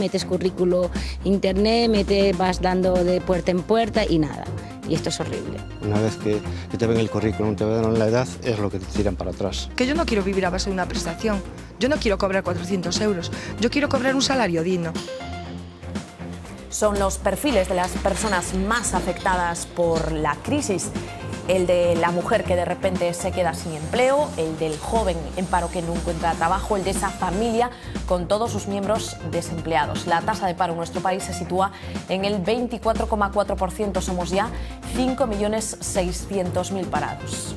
metes currículo internet, vas dando de puerta en puerta y nada. Y esto es horrible. Una vez que te ven el currículum, te ven la edad, es lo que te tiran para atrás. Que yo no quiero vivir a base de una prestación. Yo no quiero cobrar 400 euros. Yo quiero cobrar un salario digno. Son los perfiles de las personas más afectadas por la crisis. El de la mujer que de repente se queda sin empleo, el del joven en paro que no encuentra trabajo, el de esa familia con todos sus miembros desempleados. La tasa de paro en nuestro país se sitúa en el 24,4%. Somos ya 5.600.000 parados.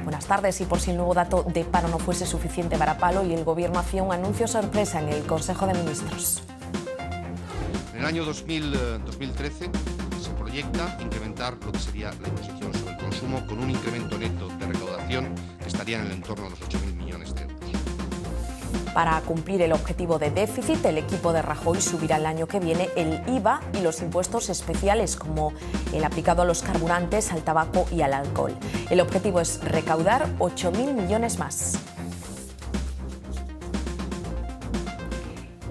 Buenas tardes. Y por si el nuevo dato de paro no fuese suficiente para Palo, y el Gobierno hacía un anuncio sorpresa en el Consejo de Ministros. En el año 2013 se proyecta incrementar lo que sería la imposición sobre el consumo con un incremento neto de recaudación que estaría en el entorno de los 8.000 millones de euros. Para cumplir el objetivo de déficit, el equipo de Rajoy subirá el año que viene el IVA y los impuestos especiales, como el aplicado a los carburantes, al tabaco y al alcohol. El objetivo es recaudar 8.000 millones más.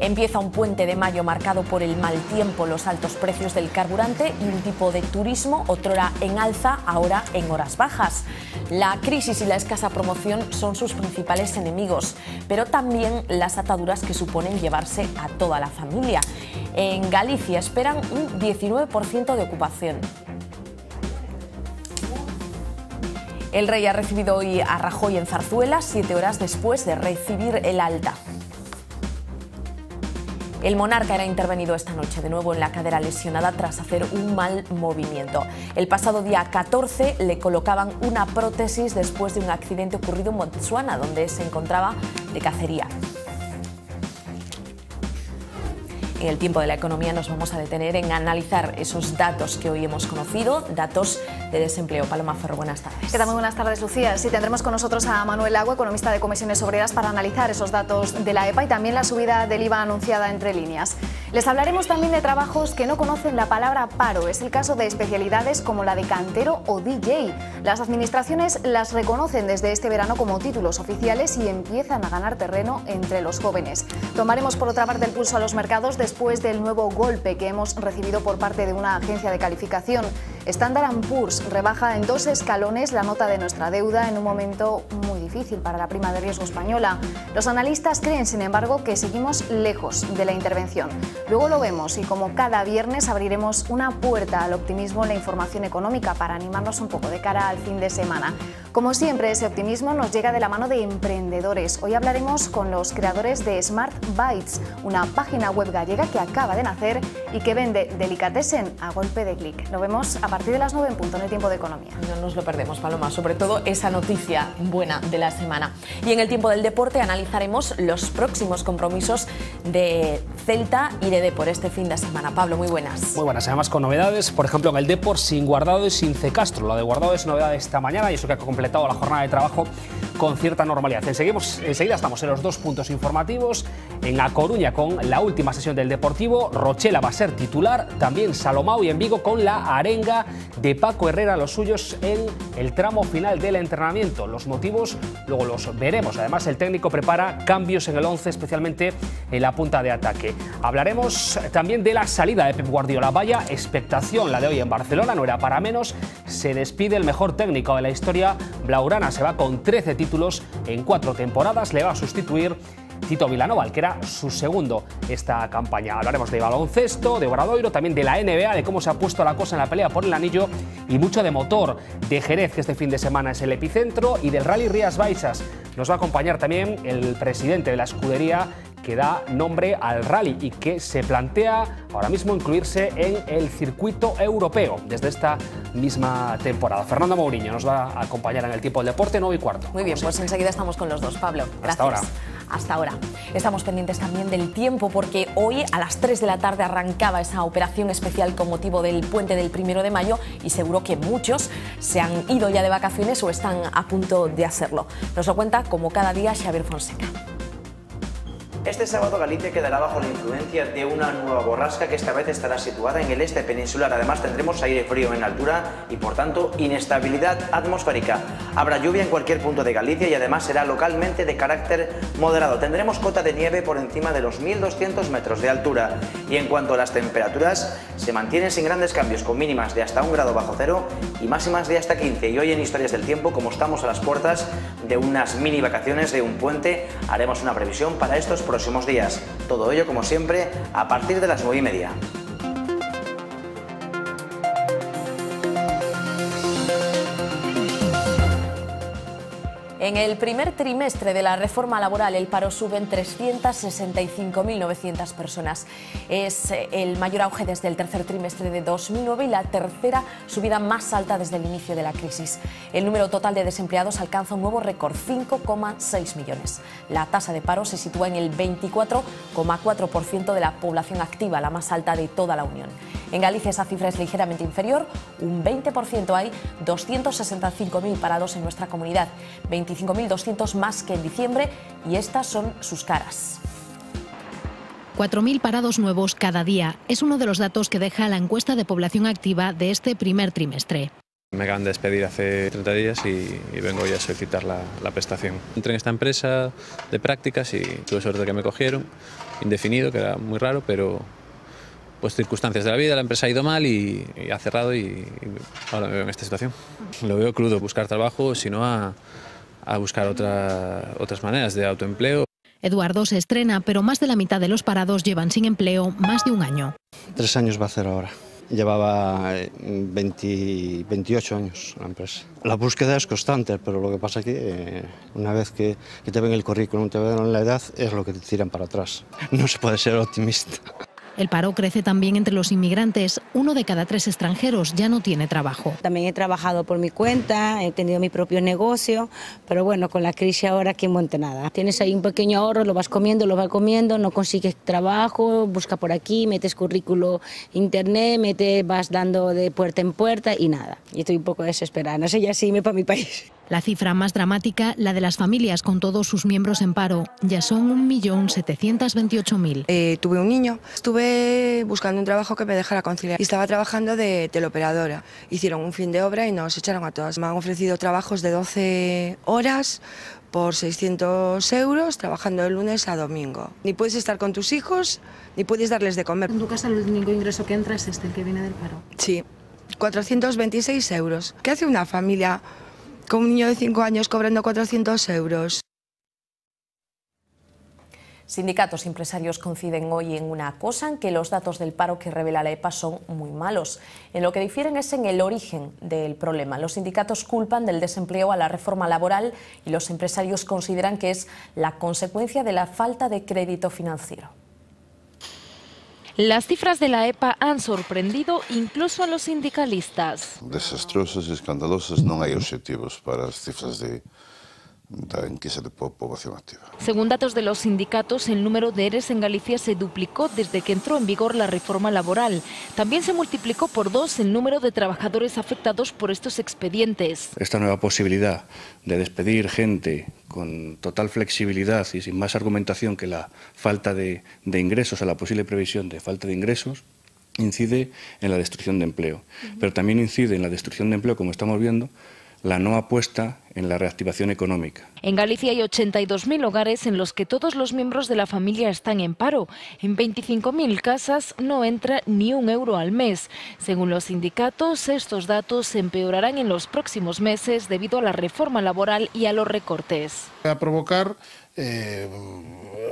Empieza un puente de mayo marcado por el mal tiempo, los altos precios del carburante y un tipo de turismo otrora en alza, ahora en horas bajas. La crisis y la escasa promoción son sus principales enemigos, pero también las ataduras que suponen llevarse a toda la familia. En Galicia esperan un 19% de ocupación. El rey ha recibido hoy a Rajoy en Zarzuela, 7 horas después de recibir el alta. El monarca era intervenido esta noche de nuevo en la cadera lesionada tras hacer un mal movimiento. El pasado día 14 le colocaban una prótesis después de un accidente ocurrido en Botsuana, donde se encontraba de cacería. En el tiempo de la economía nos vamos a detener en analizar esos datos que hoy hemos conocido, datos de desempleo. Paloma Ferro, buenas tardes. ¿Qué tal? Muy buenas tardes, Lucía. Sí, tendremos con nosotros a Manuel Lago, economista de Comisiones Obreras, para analizar esos datos de la EPA y también la subida del IVA anunciada entre líneas. Les hablaremos también de trabajos que no conocen la palabra paro. Es el caso de especialidades como la de cantero o DJ. Las administraciones las reconocen desde este verano como títulos oficiales y empiezan a ganar terreno entre los jóvenes. Tomaremos por otra parte el pulso a los mercados después del nuevo golpe que hemos recibido por parte de una agencia de calificación. Standard & Poor's rebaja en 2 escalones la nota de nuestra deuda en un momento muy difícil para la prima de riesgo española. Los analistas creen, sin embargo, que seguimos lejos de la intervención. Luego lo vemos y, como cada viernes, abriremos una puerta al optimismo en la información económica para animarnos un poco de cara al fin de semana. Como siempre, ese optimismo nos llega de la mano de emprendedores. Hoy hablaremos con los creadores de Smart Bites, una página web gallega que acaba de nacer y que vende delicatessen a golpe de clic. Lo vemos a partir de las 9 en punto en el tiempo de economía. No nos lo perdemos, Paloma, sobre todo esa noticia buena de la semana. Y en el tiempo del deporte analizaremos los próximos compromisos de Celta y de Depor este fin de semana. Pablo, muy buenas. Muy buenas, además con novedades, por ejemplo en el Depor sin Guardado y sin Castro. La de Guardado es novedad esta mañana y eso que ha completado la jornada de trabajo con cierta normalidad. Enseguida estamos en los 2 puntos informativos. En A Coruña con la última sesión del Deportivo, Rochela va a ser titular, también Salomao, y en Vigo con la arenga de Paco Herrera, los suyos en el tramo final del entrenamiento. Los motivos luego los veremos. Además, el técnico prepara cambios en el 11, especialmente en la punta de ataque. Hablaremos también de la salida de Pep Guardiola. Vaya expectación la de hoy en Barcelona, no era para menos. Se despide el mejor técnico de la historia blaugrana, se va con 13 títulos en 4 temporadas, le va a sustituir Tito Vilanova, que era su segundo esta campaña. Hablaremos de baloncesto, de Obradoiro, también de la NBA, de cómo se ha puesto la cosa en la pelea por el anillo y mucho de motor, de Jerez, que este fin de semana es el epicentro, y del Rally Rías Baixas. Nos va a acompañar también el presidente de la escudería que da nombre al rally y que se plantea ahora mismo incluirse en el circuito europeo desde esta misma temporada. Fernando Mourinho nos va a acompañar en el tiempo del deporte, 9:15. Muy bien, pues enseguida estamos con los dos, Pablo. Gracias. Hasta ahora. Hasta ahora. Estamos pendientes también del tiempo porque hoy a las 3 de la tarde arrancaba esa operación especial con motivo del puente del 1 de mayo y seguro que muchos se han ido ya de vacaciones o están a punto de hacerlo. Nos lo cuenta como cada día Xavier Fonseca. Este sábado Galicia quedará bajo la influencia de una nueva borrasca que esta vez estará situada en el este peninsular. Además tendremos aire frío en altura y por tanto inestabilidad atmosférica. Habrá lluvia en cualquier punto de Galicia y además será localmente de carácter moderado. Tendremos cota de nieve por encima de los 1.200 metros de altura. Y en cuanto a las temperaturas, se mantienen sin grandes cambios, con mínimas de hasta 1 grado bajo cero y máximas de hasta 15. Y hoy en Historias del Tiempo, como estamos a las puertas de unas mini vacaciones, de un puente, haremos una previsión para estos próximos días. Todo ello, como siempre, a partir de las 9:30. En el primer trimestre de la reforma laboral, el paro sube en 365.900 personas. Es el mayor auge desde el tercer trimestre de 2009 y la tercera subida más alta desde el inicio de la crisis. El número total de desempleados alcanza un nuevo récord, 5,6 millones. La tasa de paro se sitúa en el 24,4% de la población activa, la más alta de toda la Unión. En Galicia esa cifra es ligeramente inferior, un 20%. Hay 265.000 parados en nuestra comunidad, 25.200 más que en diciembre, y estas son sus caras. 4.000 parados nuevos cada día es uno de los datos que deja la encuesta de población activa de este primer trimestre. Me acaban de despedir hace 30 días y vengo ya a solicitar la prestación. Entré en esta empresa de prácticas y tuve suerte de que me cogieron, indefinido, que era muy raro, pero pues circunstancias de la vida, la empresa ha ido mal y ha cerrado y ahora me veo en esta situación. Lo veo crudo, buscar trabajo, sino a buscar otras maneras de autoempleo. Eduardo se estrena, pero más de la mitad de los parados llevan sin empleo más de un año. 3 años va a hacer ahora. Llevaba 28 años la empresa. La búsqueda es constante, pero lo que pasa es que una vez que te ven el currículum, te ven la edad, es lo que te tiran para atrás. No se puede ser optimista. El paro crece también entre los inmigrantes. 1 de cada 3 extranjeros ya no tiene trabajo. También he trabajado por mi cuenta, he tenido mi propio negocio, pero bueno, con la crisis ahora ¿quién monte nada? Tienes ahí un pequeño ahorro, lo vas comiendo, no consigues trabajo, busca por aquí, metes currículo internet, vas dando de puerta en puerta y nada. Y estoy un poco desesperada, no sé ya si irme para mi país. La cifra más dramática, la de las familias con todos sus miembros en paro, ya son 1.728.000. Tuve un niño, estuve buscando un trabajo que me dejara conciliar y estaba trabajando de teleoperadora. Hicieron un fin de obra y nos echaron a todas. Me han ofrecido trabajos de 12 horas por 600 euros, trabajando de lunes a domingo. Ni puedes estar con tus hijos, ni puedes darles de comer. En tu casa el único ingreso que entra es el que viene del paro. Sí, 426 euros. ¿Qué hace una familia con un niño de 5 años cobrando 400 euros? Sindicatos y empresarios coinciden hoy en una cosa, en que los datos del paro que revela la EPA son muy malos. En lo que difieren es en el origen del problema. Los sindicatos culpan del desempleo a la reforma laboral y los empresarios consideran que es la consecuencia de la falta de crédito financiero. Las cifras de la EPA han sorprendido incluso a los sindicalistas. Desastrosas e escandalosas, non hai obxectivos para as cifras da enquisa de poboación activa. Según datos de los sindicatos, el número de ERES en Galicia se duplicó desde que entró en vigor la reforma laboral. También se multiplicó por 2 el número de trabajadores afectados por estos expedientes. Esta nueva posibilidad de despedir gente con total flexibilidad y sin más argumentación que la falta de ingresos, o la posible previsión de falta de ingresos, incide en la destrucción de empleo. Pero también incide en la destrucción de empleo, como estamos viendo, la no apuesta en la reactivación económica. En Galicia hay 82.000 hogares en los que todos los miembros de la familia están en paro. En 25.000 casas no entra ni un euro al mes. Según los sindicatos, estos datos se empeorarán en los próximos meses debido a la reforma laboral y a los recortes. Va a provocar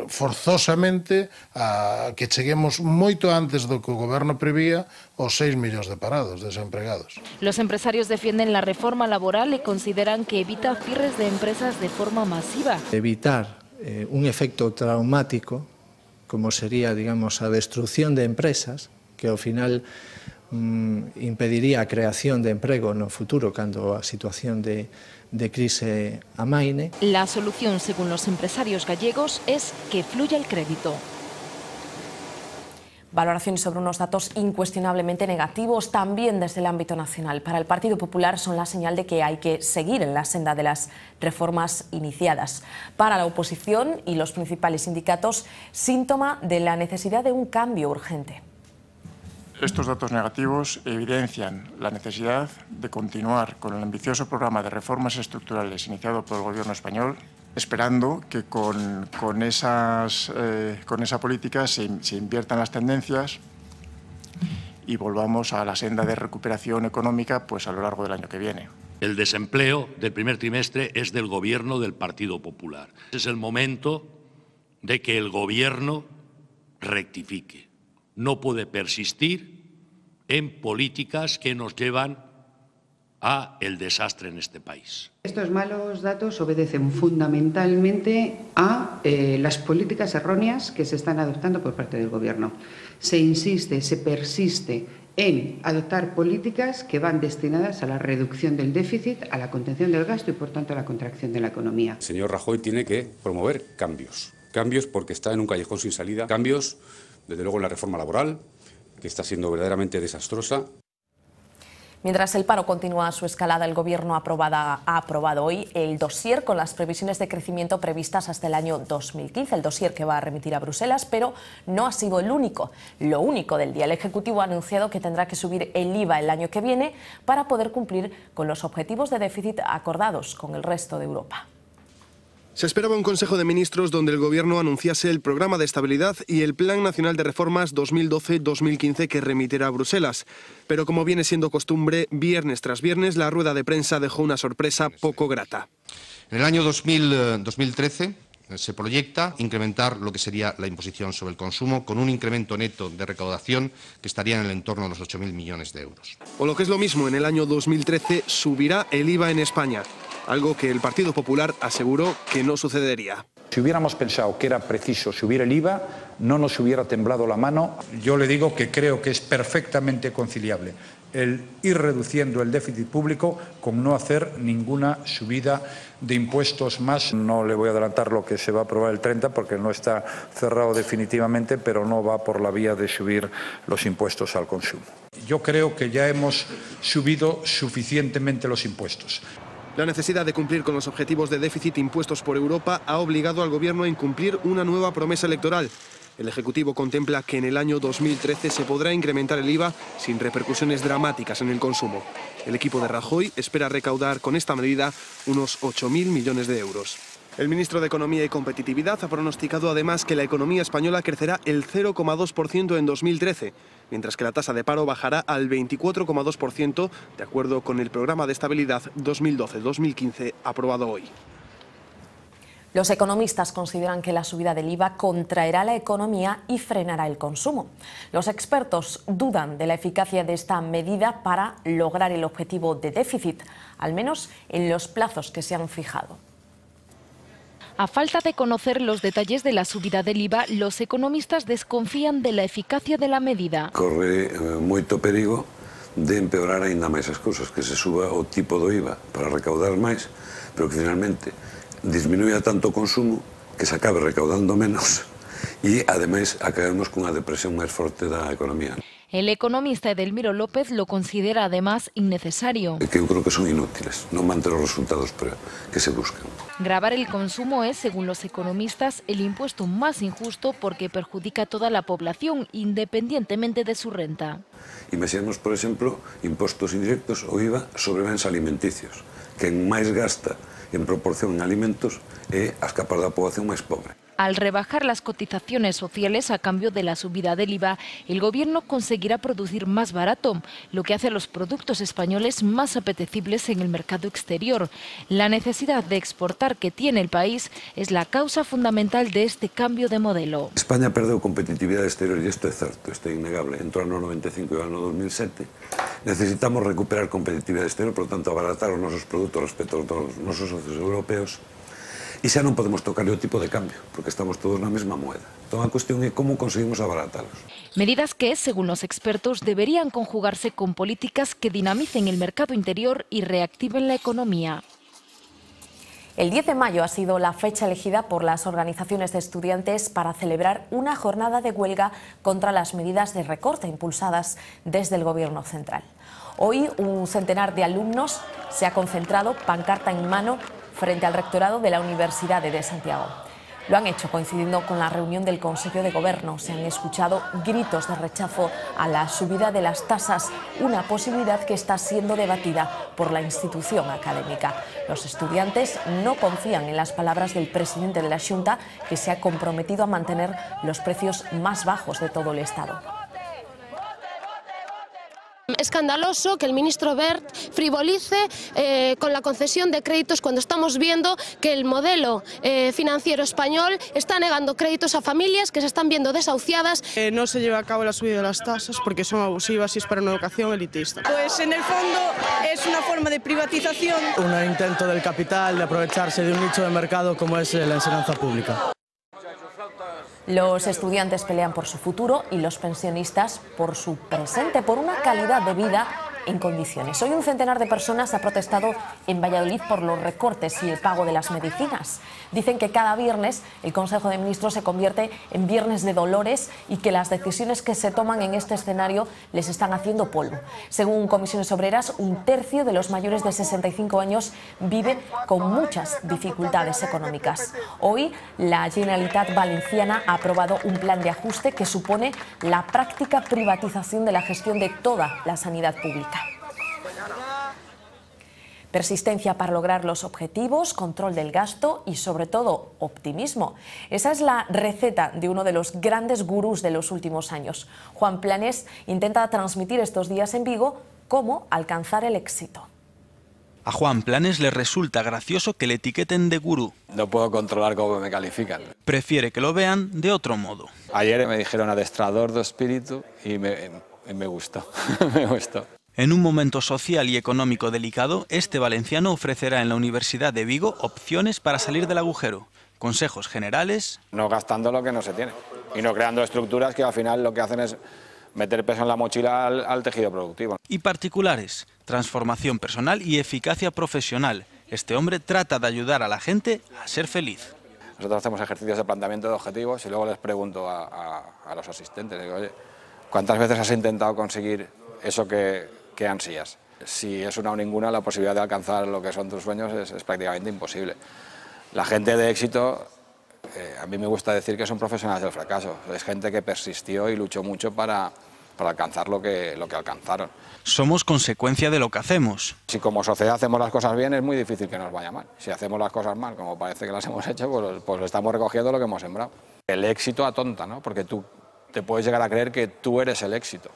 forzosamente a que cheguemos moito antes do que o goberno prevía os 6 millóns de parados, desempregados. Los empresarios defienden la reforma laboral y consideran que evita cierres de empresas de forma masiva. Evitar un efecto traumático, como sería, digamos, a destrucción de empresas, que ao final impediría a creación de emprego no futuro cando a situación de crise amaine. La solución, según los empresarios gallegos, es que fluya el crédito. Valoraciones sobre unos datos incuestionablemente negativos también desde el ámbito nacional. Para el Partido Popular son la señal de que hay que seguir en la senda de las reformas iniciadas. Para la oposición y los principales sindicatos, síntoma de la necesidad de un cambio urgente. Estos datos negativos evidencian la necesidad de continuar con el ambicioso programa de reformas estructurales iniciado por el Gobierno español, esperando que con esa política se inviertan las tendencias y volvamos a la senda de recuperación económica a lo largo del año que viene. El desempleo del primer trimestre es del Gobierno del Partido Popular. Es el momento de que el Gobierno rectifique. No puede persistir en políticas que nos llevan a el desastre en este país. Estos malos datos obedecen fundamentalmente a las políticas erróneas que se están adoptando por parte del Gobierno. Se insiste, se persiste en adoptar políticas que van destinadas a la reducción del déficit, a la contención del gasto y, por tanto, a la contracción de la economía. El señor Rajoy tiene que promover cambios. Cambios porque está en un callejón sin salida. Cambios, desde luego, en la reforma laboral, que está siendo verdaderamente desastrosa. Mientras el paro continúa su escalada, el Gobierno ha aprobado hoy el dossier con las previsiones de crecimiento previstas hasta el año 2015, el dossier que va a remitir a Bruselas, pero no ha sido el único. Lo único del día, el Ejecutivo ha anunciado que tendrá que subir el IVA el año que viene para poder cumplir con los objetivos de déficit acordados con el resto de Europa. Se esperaba un Consejo de Ministros donde el Gobierno anunciase el Programa de Estabilidad y el Plan Nacional de Reformas 2012-2015 que remitirá a Bruselas. Pero como viene siendo costumbre, viernes tras viernes la rueda de prensa dejó una sorpresa poco grata. En el año 2013 se proyecta incrementar lo que sería la imposición sobre el consumo con un incremento neto de recaudación que estaría en el entorno de los 8.000 millones de euros. O lo que es lo mismo, en el año 2013 subirá el IVA en España, algo que el Partido Popular aseguró que no sucedería. Si hubiéramos pensado que era preciso subir el IVA, no nos hubiera temblado la mano. Yo le digo que creo que es perfectamente conciliable el ir reduciendo el déficit público con no hacer ninguna subida de impuestos más. No le voy a adelantar lo que se va a aprobar el 30 porque no está cerrado definitivamente, pero no va por la vía de subir los impuestos al consumo. Yo creo que ya hemos subido suficientemente los impuestos. La necesidad de cumplir con los objetivos de déficit impuestos por Europa ha obligado al Gobierno a incumplir una nueva promesa electoral. El Ejecutivo contempla que en el año 2013 se podrá incrementar el IVA sin repercusiones dramáticas en el consumo. El equipo de Rajoy espera recaudar con esta medida unos 8.000 millones de euros. El ministro de Economía y Competitividad ha pronosticado además que la economía española crecerá el 0,2% en 2013, mientras que la tasa de paro bajará al 24,2%, de acuerdo con el Programa de Estabilidad 2012-2015 aprobado hoy. Los economistas consideran que la subida del IVA contraerá la economía y frenará el consumo. Los expertos dudan de la eficacia de esta medida para lograr el objetivo de déficit, al menos en los plazos que se han fijado. A falta de conocer los detalles de la subida del IVA, los economistas desconfían de la eficacia de la medida. Corre moito perigo de empeorar aínda máis as cousas, que se suba o tipo do IVA para recaudar máis, pero que finalmente disminuya tanto o consumo que se acabe recaudando menos e, ademais, acabemos cunha depresión máis forte da economía. El economista Edelmiro López lo considera además innecesario. Que eu creo que son inútiles, non van ter os resultados que se buscan. Gravar el consumo es, según los economistas, el impuesto más injusto porque perjudica a toda la población, independientemente de su renta. Imaginemos, por exemplo, impostos indirectos ou IVA sobre bens alimenticios. Quen máis gasta en proporción en alimentos é as capas da poboación máis pobre. Al rebajar las cotizaciones sociales a cambio de la subida del IVA, el Gobierno conseguirá producir más barato, lo que hace a los productos españoles más apetecibles en el mercado exterior. La necesidad de exportar que tiene el país es la causa fundamental de este cambio de modelo. España perdeu competitividade exterior, e isto é certo, isto é innegable. Entrou no 95 e no 2007. Necesitamos recuperar competitividade exterior, por tanto, abaratar os nosos produtos respecto aos nosos socios europeos. E xa non podemos tocar o tipo de cambio, porque estamos todos na mesma moeda. Entón a cuestión é como conseguimos abaratalos. Medidas que, según los expertos, deberían conjugarse con políticas que dinamicen el mercado interior y reactiven la economía. El 10 de mayo ha sido la fecha elegida por las organizaciones de estudiantes para celebrar una jornada de huelga contra las medidas de recorte impulsadas desde el Gobierno central. Hoy un centenar de alumnos se ha concentrado, pancarta en mano, frente al rectorado de la Universidad de Santiago. Lo han hecho coincidiendo con la reunión del Consejo de Gobierno. Se han escuchado gritos de rechazo a la subida de las tasas, una posibilidad que está siendo debatida por la institución académica. Los estudiantes no confían en las palabras del presidente de la Xunta, que se ha comprometido a mantener los precios más bajos de todo el Estado. Escandaloso que el ministro Wert frivolice con la concesión de créditos cuando estamos viendo que el modelo financiero español está negando créditos a familias que se están viendo desahuciadas. No se lleva a cabo la subida de las tasas porque son abusivas y es para una educación elitista. Pues en el fondo es una forma de privatización. Un intento del capital de aprovecharse de un nicho de mercado como es la enseñanza pública. Los estudiantes pelean por su futuro y los pensionistas por su presente, por una calidad de vida en condiciones. Hoy un centenar de personas ha protestado en Valladolid por los recortes y el pago de las medicinas. Dicen que cada viernes el Consejo de Ministros se convierte en viernes de dolores y que las decisiones que se toman en este escenario les están haciendo polvo. Según Comisiones Obreras, un tercio de los mayores de 65 años vive con muchas dificultades económicas. Hoy la Generalitat Valenciana ha aprobado un plan de ajuste que supone la práctica privatización de la gestión de toda la sanidad pública. Persistencia para lograr los objetivos, control del gasto y, sobre todo, optimismo. Esa es la receta de uno de los grandes gurús de los últimos años. Juan Planés intenta transmitir estos días en Vigo cómo alcanzar el éxito. A Juan Planés le resulta gracioso que le etiqueten de gurú. No puedo controlar cómo me califican. Prefiere que lo vean de otro modo. Ayer me dijeron adestrador de espíritu y me gustó. Me gustó. En un momento social y económico delicado, este valenciano ofrecerá en la Universidad de Vigo opciones para salir del agujero. Consejos generales. No gastando lo que no se tiene y no creando estructuras que al final lo que hacen es meter peso en la mochila al tejido productivo. Y particulares, transformación personal y eficacia profesional. Este hombre trata de ayudar a la gente a ser feliz. Nosotros hacemos ejercicios de planteamiento de objetivos y luego les pregunto a los asistentes, digo, oye, ¿cuántas veces has intentado conseguir eso que ansías? Si es una o ninguna, la posibilidad de alcanzar lo que son tus sueños es prácticamente imposible. La gente de éxito, a mí me gusta decir que son profesionales del fracaso. Es gente que persistió y luchó mucho para alcanzar lo que alcanzaron. Somos consecuencia de lo que hacemos. Si como sociedad hacemos las cosas bien, es muy difícil que nos vaya mal. Si hacemos las cosas mal, como parece que las hemos hecho, pues estamos recogiendo lo que hemos sembrado. El éxito atonta, ¿no? Porque tú te puedes llegar a creer que tú eres el éxito.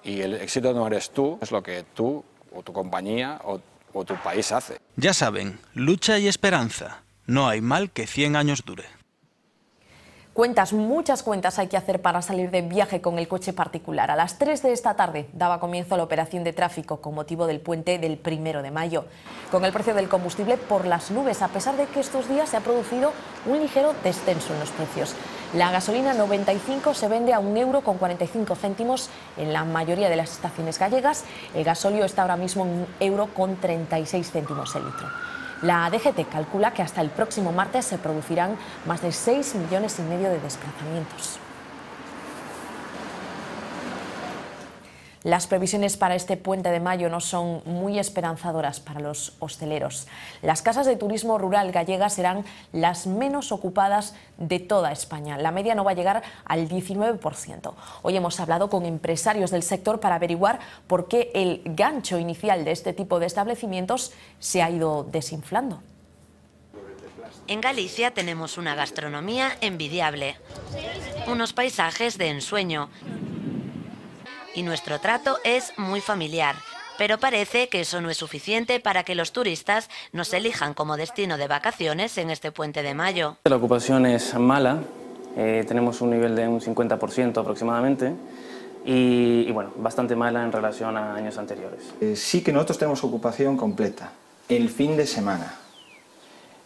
Y el éxito no eres tú, es lo que tú o tu compañía o tu país hace. Ya saben, lucha y esperanza. No hay mal que 100 años dure. Cuentas, muchas cuentas hay que hacer para salir de viaje con el coche particular. A las 3 de esta tarde daba comienzo la operación de tráfico con motivo del puente del 1 de mayo. Con el precio del combustible por las nubes, a pesar de que estos días se ha producido un ligero descenso en los precios. La gasolina 95 se vende a 1,45 € en la mayoría de las estaciones gallegas. El gasóleo está ahora mismo en 1,36 € el litro. La DGT calcula que hasta el próximo martes se producirán más de 6,5 millones de desplazamientos. Las previsiones para este puente de mayo no son muy esperanzadoras para los hosteleros. Las casas de turismo rural gallegas serán las menos ocupadas de toda España. La media no va a llegar al 19%. Hoy hemos hablado con empresarios del sector para averiguar por qué el gancho inicial de este tipo de establecimientos se ha ido desinflando. En Galicia tenemos una gastronomía envidiable, unos paisajes de ensueño. Y nuestro trato es muy familiar, pero parece que eso no es suficiente para que los turistas nos elijan como destino de vacaciones en este puente de mayo. La ocupación es mala, tenemos un nivel de un 50% aproximadamente y bueno, bastante mala en relación a años anteriores. Sí que nosotros tenemos ocupación completa, el fin de semana.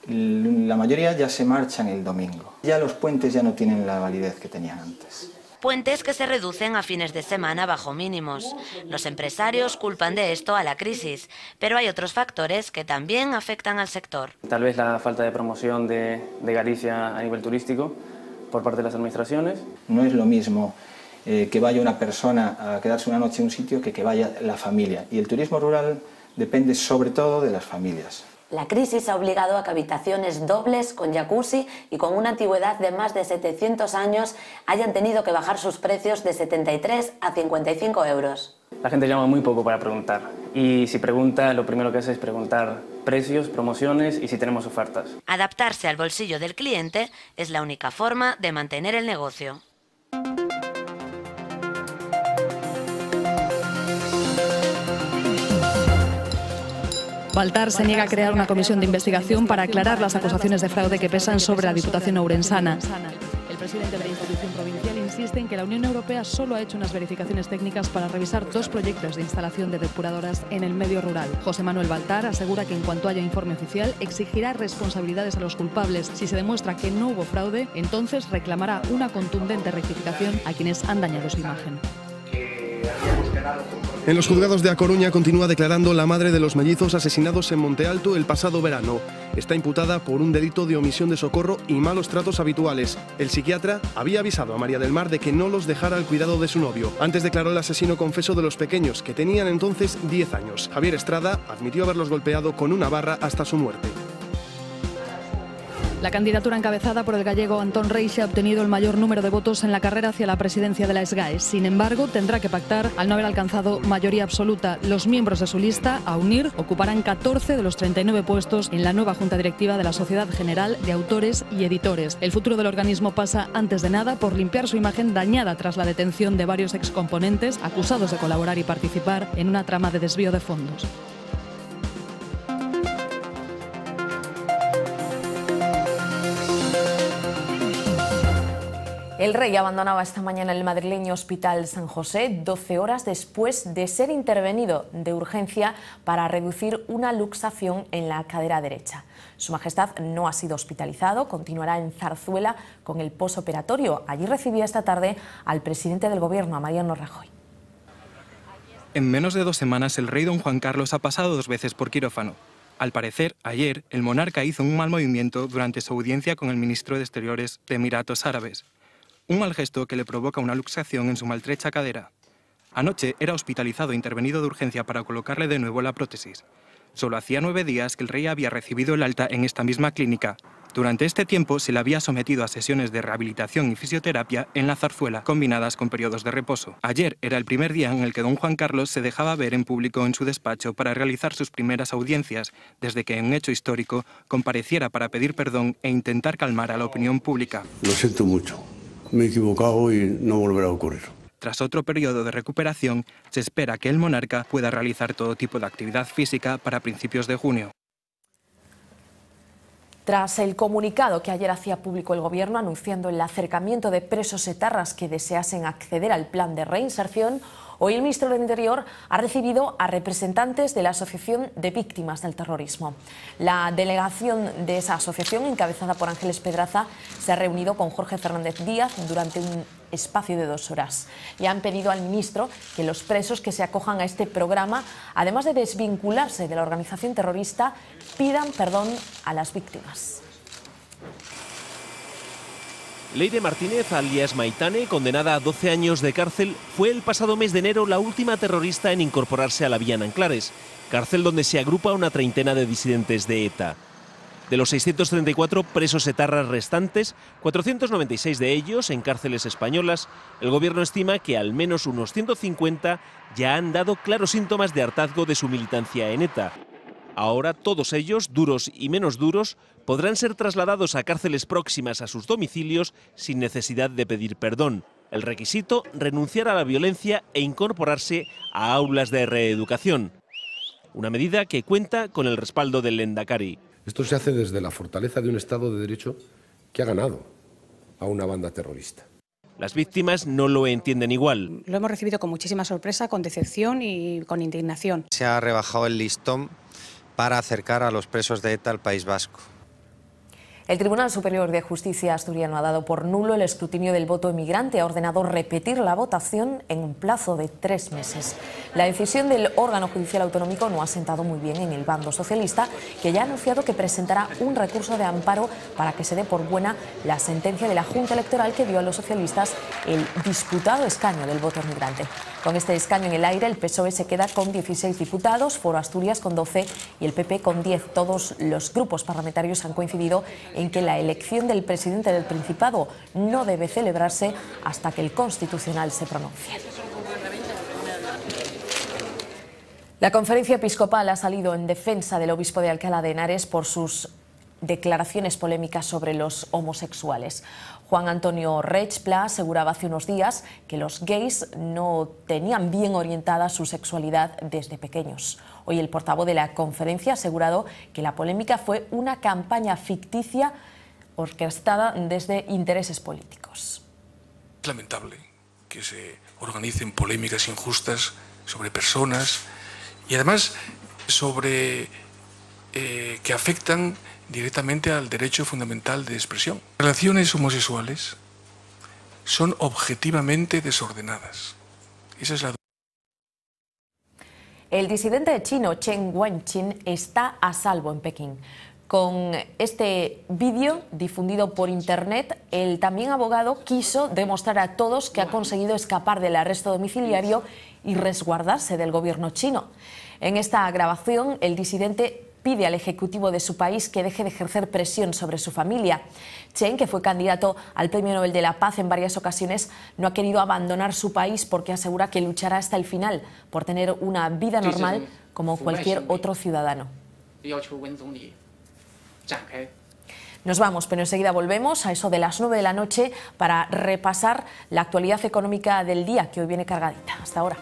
La mayoría ya se marchan el domingo. Ya los puentes ya no tienen la validez que tenían antes. puentes que se reducen a fines de semana bajo mínimos. Los empresarios culpan de esto a la crisis, pero hay otros factores que también afectan al sector. Tal vez la falta de promoción de Galicia a nivel turístico por parte de las administraciones. No es lo mismo que vaya una persona a quedarse una noche en un sitio que vaya la familia. Y el turismo rural depende sobre todo de las familias. La crisis ha obligado a que habitaciones dobles con jacuzzi y con una antigüedad de más de 700 años hayan tenido que bajar sus precios de 73 a 55 euros. La gente llama muy poco para preguntar. Y si pregunta, lo primero que hace es preguntar precios, promociones y si tenemos ofertas. Adaptarse al bolsillo del cliente es la única forma de mantener el negocio. Baltar se niega a crear una comisión de investigación para aclarar las acusaciones de fraude que pesan sobre la Diputación ourensana. El presidente de la institución provincial insiste en que la Unión Europea solo ha hecho unas verificaciones técnicas para revisar 2 proyectos de instalación de depuradoras en el medio rural. José Manuel Baltar asegura que en cuanto haya informe oficial exigirá responsabilidades a los culpables. Si se demuestra que no hubo fraude, entonces reclamará una contundente rectificación a quienes han dañado su imagen. En los juzgados de A Coruña continúa declarando la madre de los mellizos asesinados en Monte Alto el pasado verano. Está imputada por un delito de omisión de socorro y malos tratos habituales. El psiquiatra había avisado a María del Mar de que no los dejara al cuidado de su novio. Antes declaró el asesino confeso de los pequeños, que tenían entonces 10 años. Javier Estrada admitió haberlos golpeado con una barra hasta su muerte. La candidatura encabezada por el gallego Antón Reixa ha obtenido el mayor número de votos en la carrera hacia la presidencia de la SGAE. Sin embargo, tendrá que pactar al no haber alcanzado mayoría absoluta. Los miembros de su lista, a unir, ocuparán 14 de los 39 puestos en la nueva Junta Directiva de la Sociedad General de Autores y Editores. El futuro del organismo pasa, antes de nada, por limpiar su imagen dañada tras la detención de varios excomponentes acusados de colaborar y participar en una trama de desvío de fondos. El rey abandonaba esta mañana el madrileño Hospital San José 12 horas después de ser intervenido de urgencia para reducir una luxación en la cadera derecha. Su Majestad no ha sido hospitalizado, continuará en Zarzuela con el posoperatorio. Allí recibía esta tarde al presidente del Gobierno, a Mariano Rajoy. En menos de 2 semanas, el rey don Juan Carlos ha pasado 2 veces por quirófano. Al parecer, ayer, el monarca hizo un mal movimiento durante su audiencia con el ministro de Exteriores de Emiratos Árabes. Un mal gesto que le provoca una luxación en su maltrecha cadera. Anoche era hospitalizado e intervenido de urgencia para colocarle de nuevo la prótesis. Solo hacía 9 días que el rey había recibido el alta en esta misma clínica. Durante este tiempo se le había sometido a sesiones de rehabilitación y fisioterapia en la Zarzuela, combinadas con periodos de reposo. Ayer era el primer día en el que don Juan Carlos se dejaba ver en público en su despacho para realizar sus primeras audiencias, desde que en un hecho histórico compareciera para pedir perdón e intentar calmar a la opinión pública. Lo siento mucho. Me he equivocado y no volverá a ocurrir. Tras otro periodo de recuperación, se espera que el monarca pueda realizar todo tipo de actividad física para principios de junio. Tras el comunicado que ayer hacía público el Gobierno anunciando el acercamiento de presos etarras que deseasen acceder al plan de reinserción, hoy el ministro del Interior ha recibido a representantes de la Asociación de Víctimas del Terrorismo. La delegación de esa asociación, encabezada por Ángeles Pedraza, se ha reunido con Jorge Fernández Díaz durante un espacio de 2 horas. Le han pedido al ministro que los presos que se acojan a este programa, además de desvincularse de la organización terrorista, pidan perdón a las víctimas. Leire Martínez, alias Maitane, condenada a 12 años de cárcel, fue el pasado mes de enero la última terrorista en incorporarse a la vía Nanclares, cárcel donde se agrupa una treintena de disidentes de ETA. De los 634 presos etarras restantes, 496 de ellos en cárceles españolas, el Gobierno estima que al menos unos 150 ya han dado claros síntomas de hartazgo de su militancia en ETA. Ahora todos ellos, duros y menos duros, podrán ser trasladados a cárceles próximas a sus domicilios sin necesidad de pedir perdón. El requisito, renunciar a la violencia e incorporarse a aulas de reeducación. Una medida que cuenta con el respaldo del Lehendakari. Esto se hace desde la fortaleza de un Estado de Derecho que ha ganado a una banda terrorista. Las víctimas no lo entienden igual. Lo hemos recibido con muchísima sorpresa, con decepción y con indignación. Se ha rebajado el listón para acercar a los presos de ETA al País Vasco. El Tribunal Superior de Justicia asturiano ha dado por nulo el escrutinio del voto emigrante. Ha ordenado repetir la votación en un plazo de 3 meses. La decisión del órgano judicial autonómico no ha sentado muy bien en el bando socialista, que ya ha anunciado que presentará un recurso de amparo para que se dé por buena la sentencia de la Junta Electoral que dio a los socialistas el disputado escaño del voto emigrante. Con este escaño en el aire, el PSOE se queda con 16 diputados, Foro Asturias con 12 y el PP con 10. Todos los grupos parlamentarios han coincidido en que la elección del presidente del Principado no debe celebrarse hasta que el Constitucional se pronuncie. La Conferencia Episcopal ha salido en defensa del obispo de Alcalá de Henares por sus declaraciones polémicas sobre los homosexuales. Juan Antonio Rechpla aseguraba hace unos días que los gays no tenían bien orientada su sexualidad desde pequeños. Hoy el portavoz de la conferencia ha asegurado que la polémica fue una campaña ficticia orquestada desde intereses políticos. Es lamentable que se organicen polémicas injustas sobre personas y además sobre que afectan directamente al derecho fundamental de expresión. Las relaciones homosexuales son objetivamente desordenadas. Esa es la... El disidente chino Chen Guangqin está a salvo en Pekín. Con este vídeo difundido por internet, el también abogado quiso demostrar a todos que ha conseguido escapar del arresto domiciliario y resguardarse del gobierno chino. En esta grabación, el disidente pide al ejecutivo de su país que deje de ejercer presión sobre su familia. Chen, que fue candidato al Premio Nobel de la Paz en varias ocasiones, no ha querido abandonar su país porque asegura que luchará hasta el final por tener una vida normal como cualquier otro ciudadano. Nos vamos, pero enseguida volvemos a eso de las 9 de la noche para repasar la actualidad económica del día, que hoy viene cargadita. Hasta ahora.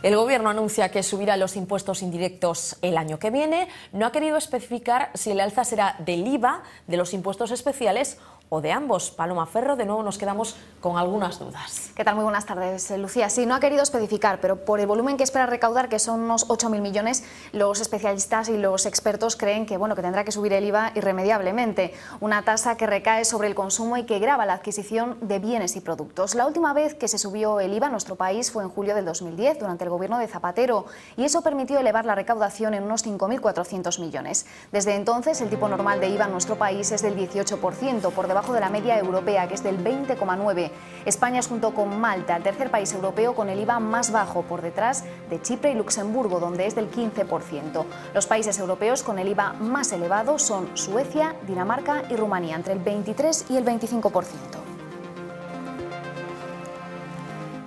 El Gobierno anuncia que subirá los impuestos indirectos el año que viene. No ha querido especificar si el alza será del IVA, de los impuestos especiales o de ambos. Paloma Ferro, de nuevo nos quedamos con algunas dudas. ¿Qué tal? Muy buenas tardes, Lucía. Sí, no ha querido especificar, pero por el volumen que espera recaudar, que son unos 8.000 millones, los especialistas y los expertos creen que, que tendrá que subir el IVA irremediablemente. Una tasa que recae sobre el consumo y que grava la adquisición de bienes y productos. La última vez que se subió el IVA en nuestro país fue en julio del 2010, durante el gobierno de Zapatero, y eso permitió elevar la recaudación en unos 5.400 millones. Desde entonces, el tipo normal de IVA en nuestro país es del 18%, por debajo de la media europea, que es del 20,9%. España es, junto con Malta, el tercer país europeo con el IVA más bajo, por detrás de Chipre y Luxemburgo, donde es del 15%. Los países europeos con el IVA más elevado son Suecia, Dinamarca y Rumanía, entre el 23 y el 25%.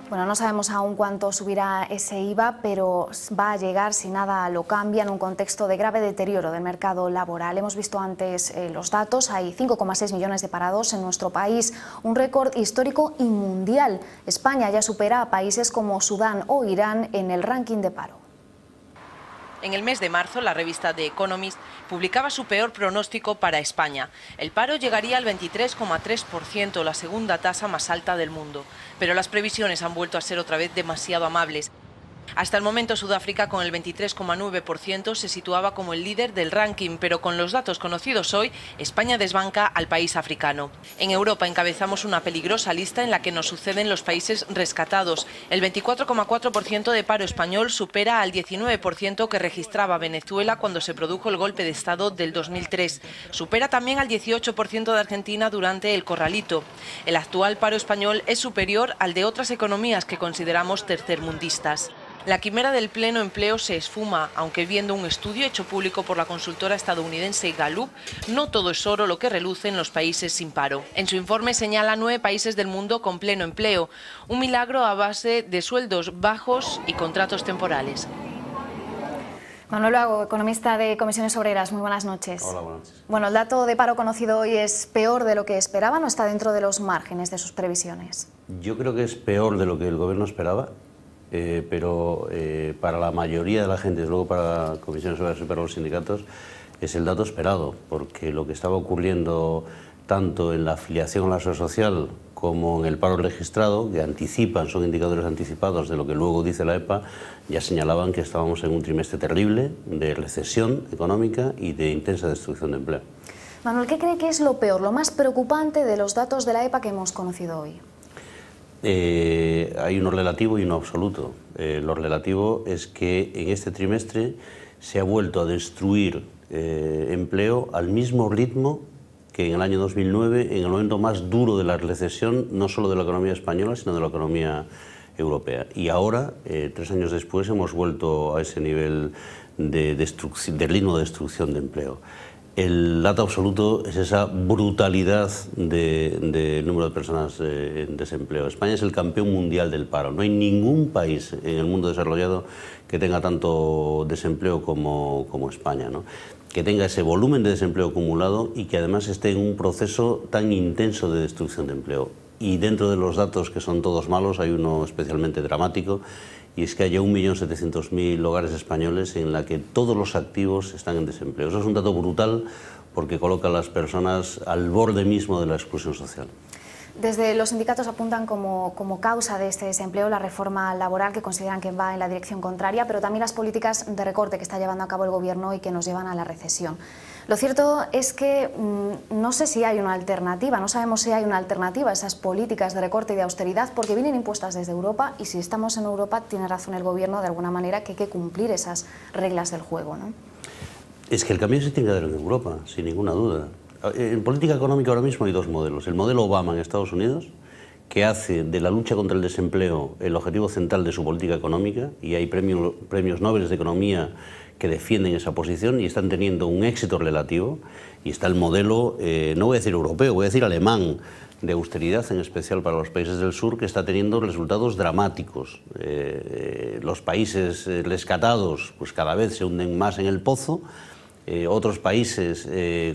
Bueno, no sabemos aún cuánto subirá ese IVA, pero va a llegar, si nada lo cambia, en un contexto de grave deterioro del mercado laboral. Hemos visto antes los datos, hay 5,6 millones de parados en nuestro país, un récord histórico y mundial. España ya supera a países como Sudán o Irán en el ranking de paro. En el mes de marzo, la revista The Economist publicaba su peor pronóstico para España. El paro llegaría al 23,3%, la segunda tasa más alta del mundo. Pero las previsiones han vuelto a ser otra vez demasiado amables. Hasta el momento, Sudáfrica, con el 23,9%, se situaba como el líder del ranking, pero con los datos conocidos hoy, España desbanca al país africano. En Europa encabezamos una peligrosa lista en la que nos suceden los países rescatados. El 24,4% de paro español supera al 19% que registraba Venezuela cuando se produjo el golpe de Estado del 2003. Supera también al 18% de Argentina durante el Corralito. El actual paro español es superior al de otras economías que consideramos tercermundistas. La quimera del pleno empleo se esfuma, aunque viendo un estudio hecho público por la consultora estadounidense Gallup, no todo es oro lo que reluce en los países sin paro. En su informe señala 9 países del mundo con pleno empleo, un milagro a base de sueldos bajos y contratos temporales. Manuel Lago, economista de Comisiones Obreras, muy buenas noches. Hola, buenas noches. Bueno, ¿el dato de paro conocido hoy es peor de lo que esperaban o está dentro de los márgenes de sus previsiones? Yo creo que es peor de lo que el gobierno esperaba, pero para la mayoría de la gente, desde luego para Comisiones Obreras y para los sindicatos, es el dato esperado, porque lo que estaba ocurriendo tanto en la afiliación a la seguridad social como en el paro registrado, que anticipan, son indicadores anticipados de lo que luego dice la EPA, ya señalaban que estábamos en un trimestre terrible de recesión económica y de intensa destrucción de empleo. Manuel, ¿qué cree que es lo peor, lo más preocupante de los datos de la EPA que hemos conocido hoy? Hay uno relativo y uno absoluto. Lo relativo es que en este trimestre se ha vuelto a destruir empleo al mismo ritmo que en el año 2009, en el momento más duro de la recesión, no solo de la economía española, sino de la economía europea. Y ahora, 3 años después, hemos vuelto a ese nivel de ritmo de destrucción de empleo. El dato absoluto es esa brutalidad del número de personas en desempleo. España es el campeón mundial del paro. No hay ningún país en el mundo desarrollado que tenga tanto desempleo como España, ¿no? Que tenga ese volumen de desempleo acumulado y que además esté en un proceso tan intenso de destrucción de empleo. Y dentro de los datos, que son todos malos, hay uno especialmente dramático, y es que haya 1.700.000 hogares españoles en la que todos los activos están en desempleo. Eso es un dato brutal porque coloca a las personas al borde mismo de la exclusión social. Desde los sindicatos apuntan como causa de este desempleo la reforma laboral, que consideran que va en la dirección contraria, pero también las políticas de recorte que está llevando a cabo el Gobierno y que nos llevan a la recesión. Lo cierto es que no sé si hay una alternativa, no sabemos si hay una alternativa a esas políticas de recorte y de austeridad, porque vienen impuestas desde Europa y si estamos en Europa tiene razón el Gobierno de alguna manera que hay que cumplir esas reglas del juego, ¿no? Es que el cambio se tiene que dar en Europa, sin ninguna duda. En política económica ahora mismo hay 2 modelos. El modelo Obama en Estados Unidos, que hace de la lucha contra el desempleo el objetivo central de su política económica, y hay premios Nobel de Economía que defienden esa posición y están teniendo un éxito relativo. Y está el modelo, no voy a decir europeo, voy a decir alemán, de austeridad, en especial para los países del sur, que está teniendo resultados dramáticos. Los países rescatados pues cada vez se hunden más en el pozo. Otros países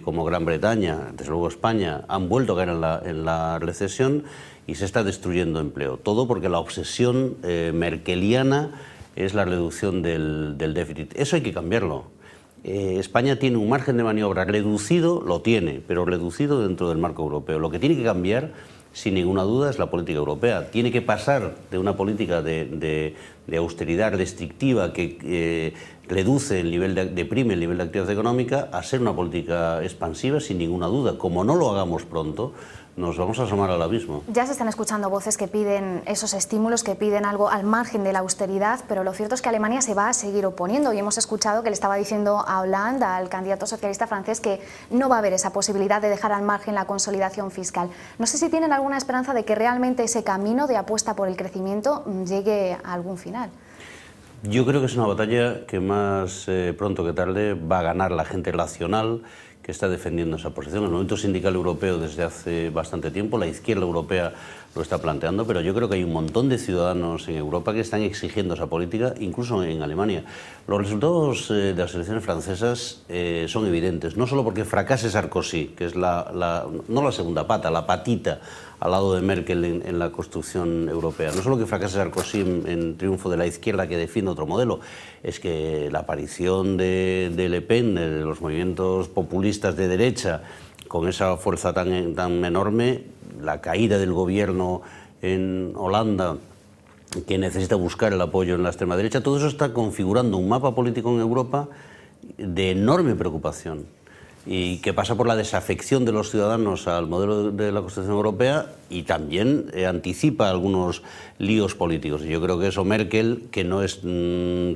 como Gran Bretaña, desde luego España, han vuelto a caer en la recesión y se está destruyendo empleo. Todo porque la obsesión merkeliana es la reducción del déficit. Eso hay que cambiarlo. España tiene un margen de maniobra reducido, lo tiene, pero reducido dentro del marco europeo. Lo que tiene que cambiar, sin ninguna duda, es la política europea. Tiene que pasar de una política de austeridad restrictiva que reduce el nivel deprime el nivel de actividad económica a ser una política expansiva, sin ninguna duda. Como no lo hagamos pronto, nos vamos a asomar al abismo. Ya se están escuchando voces que piden esos estímulos, que piden algo al margen de la austeridad, pero lo cierto es que Alemania se va a seguir oponiendo y hemos escuchado que le estaba diciendo a Hollande, al candidato socialista francés, que no va a haber esa posibilidad de dejar al margen la consolidación fiscal. No sé si tienen alguna esperanza de que realmente ese camino de apuesta por el crecimiento llegue a algún final. Yo creo que es una batalla que más pronto que tarde va a ganar la gente racional que está defendiendo esa posición. El movimiento sindical europeo desde hace bastante tiempo, la izquierda europea lo está planteando, pero yo creo que hay un montón de ciudadanos en Europa que están exigiendo esa política, incluso en Alemania. Los resultados de las elecciones francesas son evidentes, no solo porque fracase Sarkozy, que es no la segunda pata, la patita al lado de Merkel en la construcción europea. No solo que fracase Sarkozy en triunfo de la izquierda que defiende otro modelo, es que la aparición de Le Pen, de los movimientos populistas de derecha, con esa fuerza tan enorme, la caída del gobierno en Holanda, que necesita buscar el apoyo en la extrema derecha, todo eso está configurando un mapa político en Europa de enorme preocupación y que pasa por la desafección de los ciudadanos al modelo de la Constitución Europea y también anticipa algunos líos políticos. Y yo creo que eso Merkel, que no es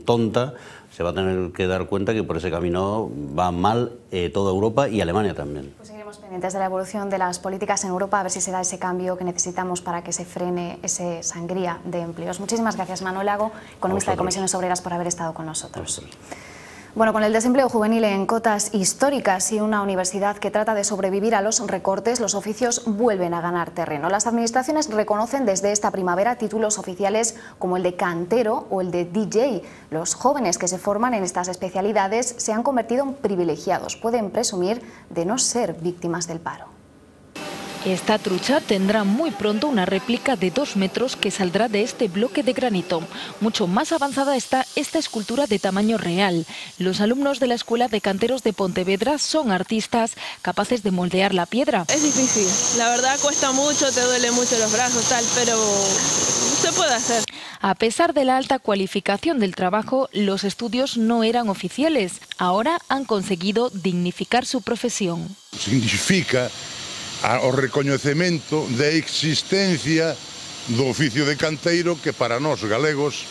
tonta, se va a tener que dar cuenta que por ese camino va mal toda Europa y Alemania también. Pues seguiremos Pendientes de la evolución de las políticas en Europa, a ver si se da ese cambio que necesitamos para que se frene esa sangría de empleos. Muchísimas gracias, Manuel Lago, economista de Comisiones Obreras, por haber estado con nosotros. Bueno, con el desempleo juvenil en cotas históricas y una universidad que trata de sobrevivir a los recortes, los oficios vuelven a ganar terreno. Las administraciones reconocen desde esta primavera títulos oficiales como el de cantero o el de DJ. Los jóvenes que se forman en estas especialidades se han convertido en privilegiados. Pueden presumir de no ser víctimas del paro. Esta trucha tendrá muy pronto una réplica de 2 metros que saldrá de este bloque de granito. Mucho más avanzada está esta escultura de tamaño real. Los alumnos de la Escuela de Canteros de Pontevedra son artistas capaces de moldear la piedra. Es difícil, la verdad cuesta mucho, te duele mucho los brazos, tal, pero se puede hacer. A pesar de la alta cualificación del trabajo, los estudios no eran oficiales. Ahora han conseguido dignificar su profesión. Significa o recoñecemento da existencia do oficio de canteiro, que para nós galegos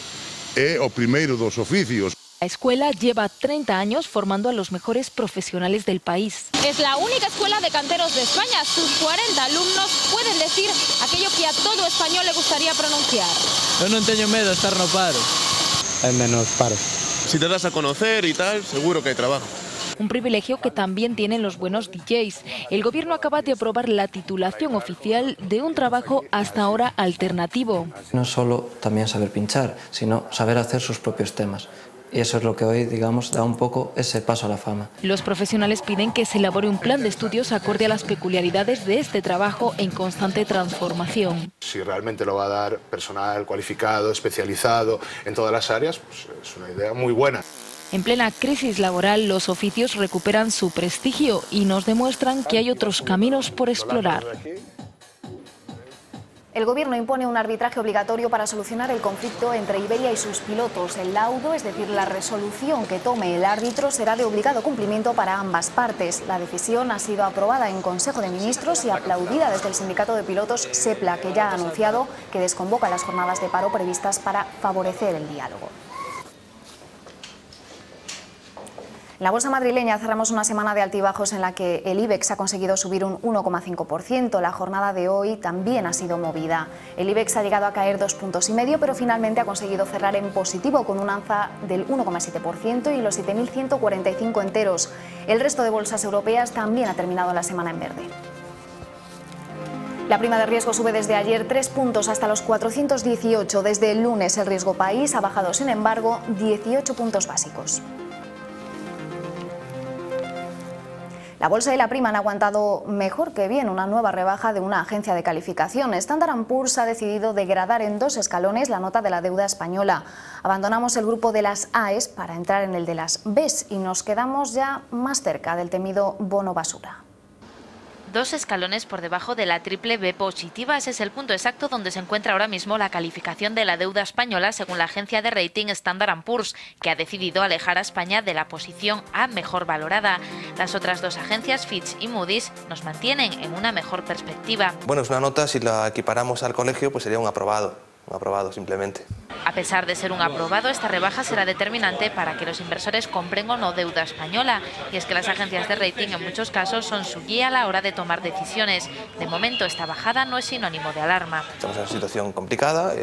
é o primeiro dos oficios. La escuela lleva 30 años formando a los mejores profesionales del país. Es la única escuela de canteros de España. Sus 40 alumnos pueden decir aquello que a todo español le gustaría pronunciar. Yo no tengo miedo de estar no paro. Hay menos paro. Si te das a conocer y tal, seguro que hay trabajo. Un privilegio que también tienen los buenos DJs. El gobierno acaba de aprobar la titulación oficial de un trabajo hasta ahora alternativo. No solo también saber pinchar, sino saber hacer sus propios temas. Y eso es lo que hoy, digamos, da un poco ese paso a la fama. Los profesionales piden que se elabore un plan de estudios acorde a las peculiaridades de este trabajo en constante transformación. Si realmente lo va a dar personal cualificado, especializado en todas las áreas, pues es una idea muy buena. En plena crisis laboral, los oficios recuperan su prestigio y nos demuestran que hay otros caminos por explorar. El Gobierno impone un arbitraje obligatorio para solucionar el conflicto entre Iberia y sus pilotos. El laudo, es decir, la resolución que tome el árbitro, será de obligado cumplimiento para ambas partes. La decisión ha sido aprobada en Consejo de Ministros y aplaudida desde el sindicato de pilotos SEPLA, que ya ha anunciado que desconvoca las jornadas de paro previstas para favorecer el diálogo. En la bolsa madrileña cerramos una semana de altibajos en la que el IBEX ha conseguido subir un 1,5%. La jornada de hoy también ha sido movida. El IBEX ha llegado a caer 2,5 puntos, pero finalmente ha conseguido cerrar en positivo con un alza del 1,7% y los 7.145 enteros. El resto de bolsas europeas también ha terminado la semana en verde. La prima de riesgo sube desde ayer 3 puntos hasta los 418. Desde el lunes el riesgo país ha bajado, sin embargo, 18 puntos básicos. La bolsa y la prima han aguantado mejor que bien una nueva rebaja de una agencia de calificación. Standard & Poor's ha decidido degradar en 2 escalones la nota de la deuda española. Abandonamos el grupo de las Aes para entrar en el de las Bs y nos quedamos ya más cerca del temido bono basura. 2 escalones por debajo de la triple B positiva. Ese es el punto exacto donde se encuentra ahora mismo la calificación de la deuda española según la agencia de rating Standard & Poor's, que ha decidido alejar a España de la posición A mejor valorada. Las otras 2 agencias, Fitch y Moody's, nos mantienen en una mejor perspectiva. Bueno, es una nota, si la equiparamos al colegio, pues sería un aprobado simplemente. A pesar de ser un aprobado, esta rebaja será determinante para que los inversores compren o no deuda española. Y es que las agencias de rating en muchos casos son su guía a la hora de tomar decisiones. De momento, esta bajada no es sinónimo de alarma. Estamos en una situación complicada,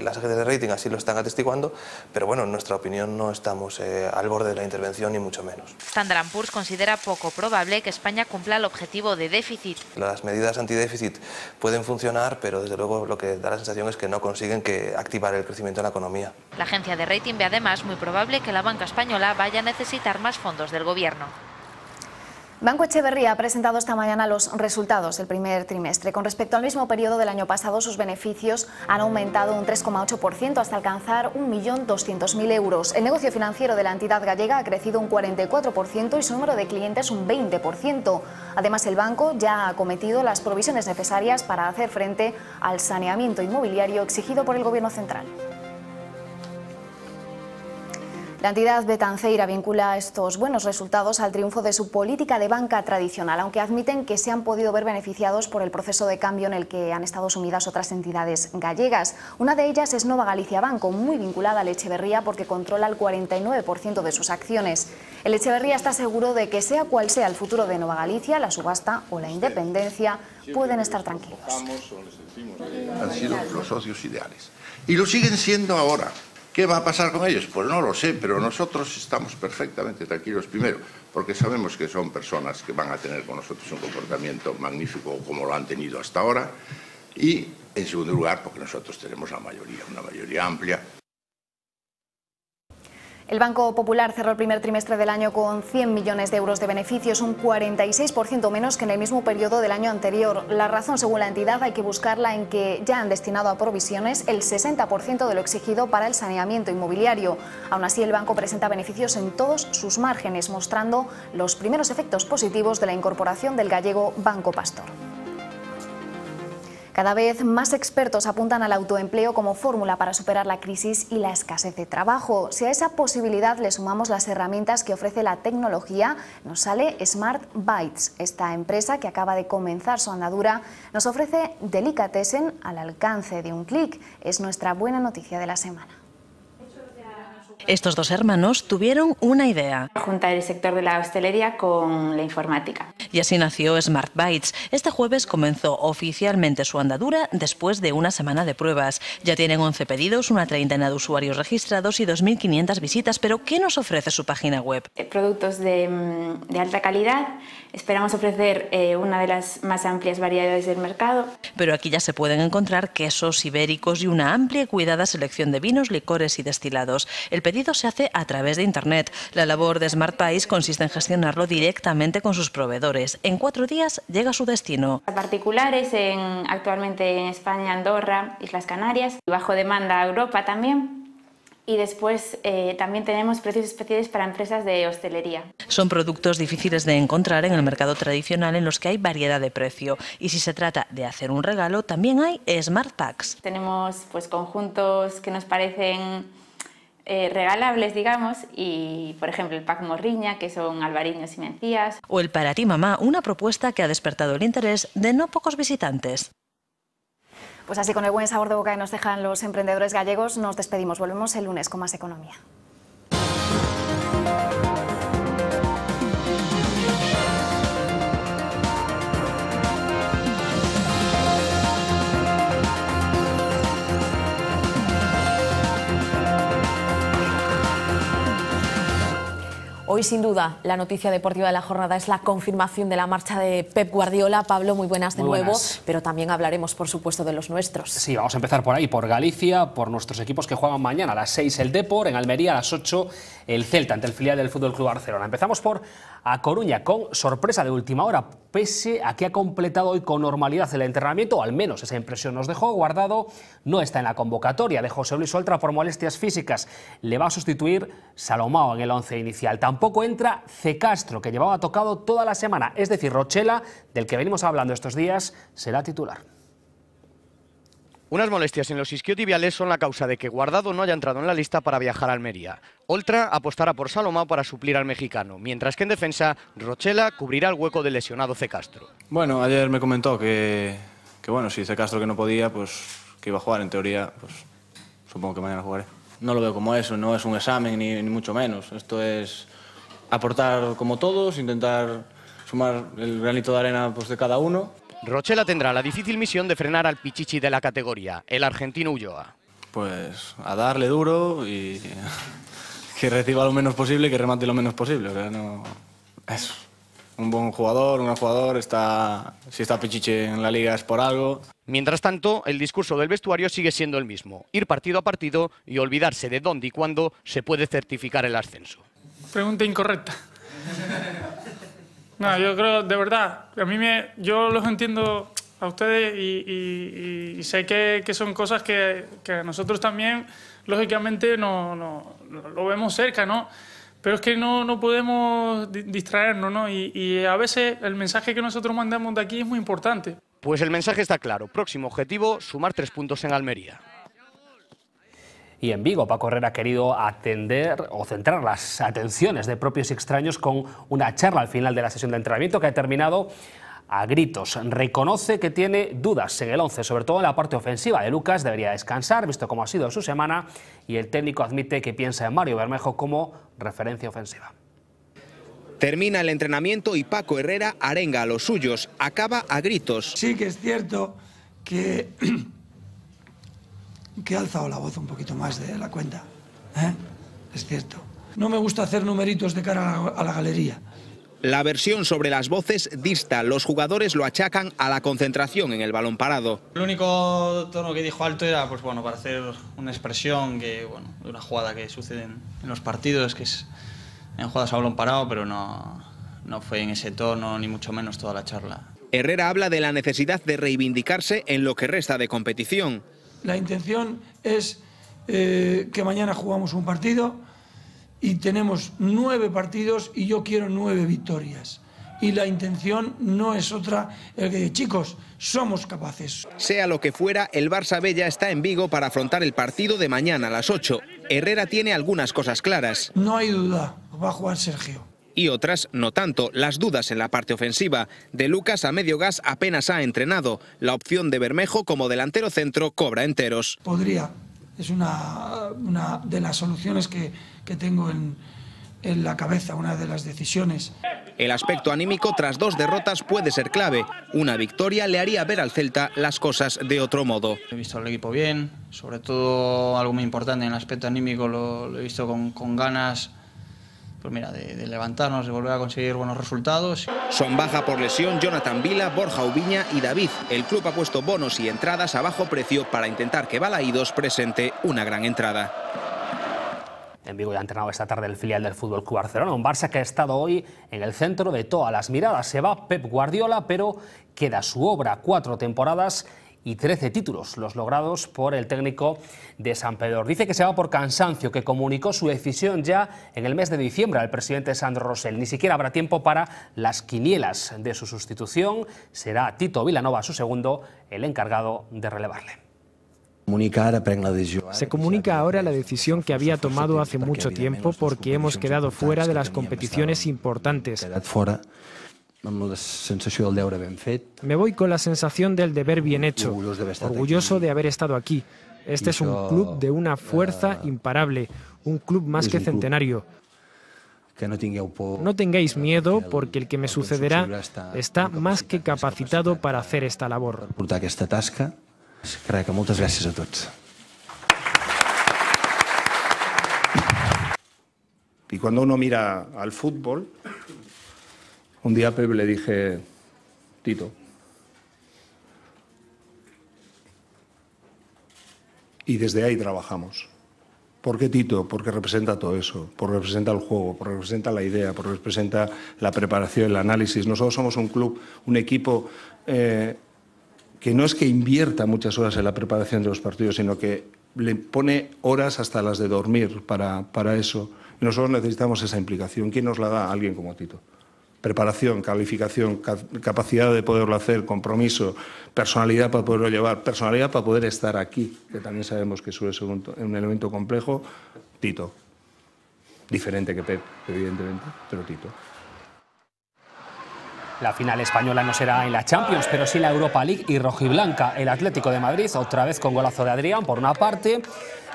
las agencias de rating así lo están atestiguando, pero bueno, en nuestra opinión no estamos al borde de la intervención ni mucho menos. Standard & Poor's considera poco probable que España cumpla el objetivo de déficit. Las medidas antidéficit pueden funcionar, pero desde luego lo que da la sensación es que no consiguen activar el crecimiento en la economía. La agencia de rating ve además muy probable que la banca española vaya a necesitar más fondos del gobierno. Banco Etxeberria ha presentado esta mañana los resultados del primer trimestre. Con respecto al mismo periodo del año pasado, sus beneficios han aumentado un 3,8% hasta alcanzar 1.200.000 euros. El negocio financiero de la entidad gallega ha crecido un 44% y su número de clientes un 20%. Además, el banco ya ha acometido las provisiones necesarias para hacer frente al saneamiento inmobiliario exigido por el Gobierno central. La entidad betanceira vincula estos buenos resultados al triunfo de su política de banca tradicional, aunque admiten que se han podido ver beneficiados por el proceso de cambio en el que han estado sumidas otras entidades gallegas. Una de ellas es Nova Galicia Banco, muy vinculada al Echeverría porque controla el 49% de sus acciones. El Echeverría está seguro de que sea cual sea el futuro de Nova Galicia, la subasta o la independencia, pueden estar tranquilos. Han sido los socios ideales y lo siguen siendo ahora. ¿Qué va a pasar con ellos? Pues no lo sé, pero nosotros estamos perfectamente tranquilos, primero, porque sabemos que son personas que van a tener con nosotros un comportamiento magnífico como lo han tenido hasta ahora, y, en segundo lugar, porque nosotros tenemos la mayoría, una mayoría amplia. El Banco Popular cerró el primer trimestre del año con 100 millones de euros de beneficios, un 46% menos que en el mismo periodo del año anterior. La razón, según la entidad, hay que buscarla en que ya han destinado a provisiones el 60% de lo exigido para el saneamiento inmobiliario. Aún así, el banco presenta beneficios en todos sus márgenes, mostrando los primeros efectos positivos de la incorporación del gallego Banco Pastor. Cada vez más expertos apuntan al autoempleo como fórmula para superar la crisis y la escasez de trabajo. Si a esa posibilidad le sumamos las herramientas que ofrece la tecnología, nos sale Smart Bytes. Esta empresa, que acaba de comenzar su andadura, nos ofrece delicatessen al alcance de un clic. Es nuestra buena noticia de la semana. Estos dos hermanos tuvieron una idea: juntar el sector de la hostelería con la informática. Y así nació Smart Bytes. Este jueves comenzó oficialmente su andadura después de una semana de pruebas. Ya tienen 11 pedidos, una treintena de usuarios registrados y 2.500 visitas. Pero ¿qué nos ofrece su página web? Productos de alta calidad. Esperamos ofrecer una de las más amplias variedades del mercado. Pero aquí ya se pueden encontrar quesos ibéricos y una amplia y cuidada selección de vinos, licores y destilados. El pedido se hace a través de Internet. La labor de Smart Bytes consiste en gestionarlo directamente con sus proveedores. En 4 días llega a su destino. A particulares, actualmente en España, Andorra, Islas Canarias, y bajo demanda a Europa también. Y después también tenemos precios especiales para empresas de hostelería. Son productos difíciles de encontrar en el mercado tradicional, en los que hay variedad de precio. Y si se trata de hacer un regalo, también hay Smart Packs. Tenemos pues conjuntos que nos parecen regalables, digamos, y por ejemplo el pack morriña, que son albariños y mencías. O el para ti mamá, una propuesta que ha despertado el interés de no pocos visitantes. Pues así, con el buen sabor de boca que nos dejan los emprendedores gallegos, nos despedimos. Volvemos el lunes con más economía. Hoy, sin duda, la noticia deportiva de la jornada es la confirmación de la marcha de Pep Guardiola. Pablo, muy buenas de nuevo, pero también hablaremos, por supuesto, de los nuestros. Sí, vamos a empezar por ahí, por Galicia, por nuestros equipos que juegan mañana a las 6 el Depor, en Almería a las 8 el Celta, ante el filial del Fútbol Club Barcelona. Empezamos por A Coruña, con sorpresa de última hora, pese a que ha completado hoy con normalidad el entrenamiento, o al menos esa impresión nos dejó. Guardado no está en la convocatoria de José Luis Oltra por molestias físicas. Le va a sustituir Salomao en el 11 inicial. Tampoco entra C. Castro, que llevaba tocado toda la semana, es decir, Rochela, del que venimos hablando estos días, será titular. Unas molestias en los isquiotibiales son la causa de que Guardado no haya entrado en la lista para viajar a Almería. Oltra apostará por Salomao para suplir al mexicano, mientras que en defensa, Rochela cubrirá el hueco del lesionado C. Castro. Bueno, ayer me comentó que bueno, si C. Castro que no podía, pues que iba a jugar. En teoría, pues supongo que mañana jugaré. No lo veo como eso, no es un examen ni mucho menos. Esto es aportar como todos, intentar sumar el granito de arena pues, de cada uno. Rochela tendrá la difícil misión de frenar al pichichi de la categoría, el argentino Ulloa. Pues a darle duro y que reciba lo menos posible y que remate lo menos posible. O sea, no... Eso. Un buen jugador, un gran jugador, si está pichichi en la liga es por algo. Mientras tanto, el discurso del vestuario sigue siendo el mismo: ir partido a partido y olvidarse de dónde y cuándo se puede certificar el ascenso. Pregunta incorrecta. No, yo creo, de verdad, yo los entiendo a ustedes y sé que son cosas que nosotros también, lógicamente, no lo vemos cerca, ¿no? Pero es que no podemos distraernos, ¿no? Y a veces el mensaje que nosotros mandamos de aquí es muy importante. Pues el mensaje está claro. Próximo objetivo, sumar 3 puntos en Almería. Y en Vigo, Paco Herrera ha querido atender o centrar las atenciones de propios y extraños con una charla al final de la sesión de entrenamiento que ha terminado a gritos. Reconoce que tiene dudas en el 11, sobre todo en la parte ofensiva. De Lucas debería descansar, visto cómo ha sido su semana, y el técnico admite que piensa en Mario Bermejo como referencia ofensiva. Termina el entrenamiento y Paco Herrera arenga a los suyos, acaba a gritos. Sí que es cierto que he alzado la voz un poquito más de la cuenta, es cierto. No me gusta hacer numeritos de cara a la galería. La versión sobre las voces dista. Los jugadores lo achacan a la concentración en el balón parado. El único tono que dijo alto era, pues bueno, para hacer una expresión que, bueno, de una jugada que sucede en los partidos, que es en jugadas a balón parado, pero no fue en ese tono, ni mucho menos toda la charla. Herrera habla de la necesidad de reivindicarse en lo que resta de competición. La intención es que mañana jugamos un partido y tenemos 9 partidos y yo quiero 9 victorias. Y la intención no es otra, el que chicos, somos capaces. Sea lo que fuera, el Barça B ya está en Vigo para afrontar el partido de mañana a las 8. Herrera tiene algunas cosas claras. No hay duda, va a jugar Sergio. Y otras no tanto, las dudas en la parte ofensiva. De Lucas a medio gas apenas ha entrenado. La opción de Bermejo como delantero centro cobra enteros. Podría, es una de las soluciones que tengo en la cabeza, una de las decisiones. El aspecto anímico tras 2 derrotas puede ser clave. Una victoria le haría ver al Celta las cosas de otro modo. He visto al equipo bien, sobre todo algo muy importante en el aspecto anímico, lo he visto con ganas, pues mira, de levantarnos, de volver a conseguir buenos resultados. Son baja por lesión Jonathan Vila, Borja Ubiña y David. El club ha puesto bonos y entradas a bajo precio para intentar que Balaídos presente una gran entrada. En Vigo ya ha entrenado esta tarde el filial del Fútbol Club Barcelona, un Barça que ha estado hoy en el centro de todas las miradas. Se va Pep Guardiola, pero queda su obra: 4 temporadas y 13 títulos, los logrados por el técnico de Sant Pedor. Dice que se va por cansancio, que comunicó su decisión ya en el mes de diciembre al presidente Sandro Rosell. Ni siquiera habrá tiempo para las quinielas de su sustitución. Será Tito Vilanova, su segundo, el encargado de relevarle. Se comunica ahora la decisión que había tomado hace mucho tiempo, porque hemos quedado fuera de las competiciones importantes. Me voy con la sensación del deber bien hecho, orgulloso de haber estado aquí. Este es un club de una fuerza imparable, un club más que centenario. No tengáis miedo, porque el que me sucederá está más que capacitado para hacer esta labor. Crec que moltes gràcies a tots. Y cuando uno mira al fútbol, un día a Pep le dije, Tito, y desde ahí trabajamos. ¿Por qué Tito? Porque representa todo eso, porque representa el juego, porque representa la idea, porque representa la preparación, el análisis. Nosotros somos un club, un equipo que no es que invierta muchas horas en la preparación de los partidos, sino que le pone horas hasta las de dormir para eso. Y nosotros necesitamos esa implicación. ¿Quién nos la da? Alguien como Tito. Preparación, calificación, capacidad de poderlo hacer, compromiso, personalidad para poderlo llevar, personalidad para poder estar aquí, que también sabemos que suele ser un elemento complejo. Tito. Diferente que Pep, evidentemente, pero Tito. La final española no será en la Champions, pero sí la Europa League y rojiblanca. El Atlético de Madrid, otra vez con golazo de Adrián, por una parte,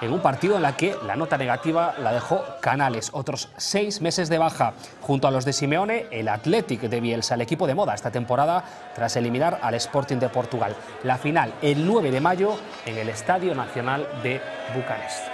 en un partido en la que la nota negativa la dejó Canales. Otros 6 meses de baja. Junto a los de Simeone, el Athletic de Bielsa, el equipo de moda esta temporada, tras eliminar al Sporting de Portugal. La final, el 9 de mayo, en el Estadio Nacional de Bucarest.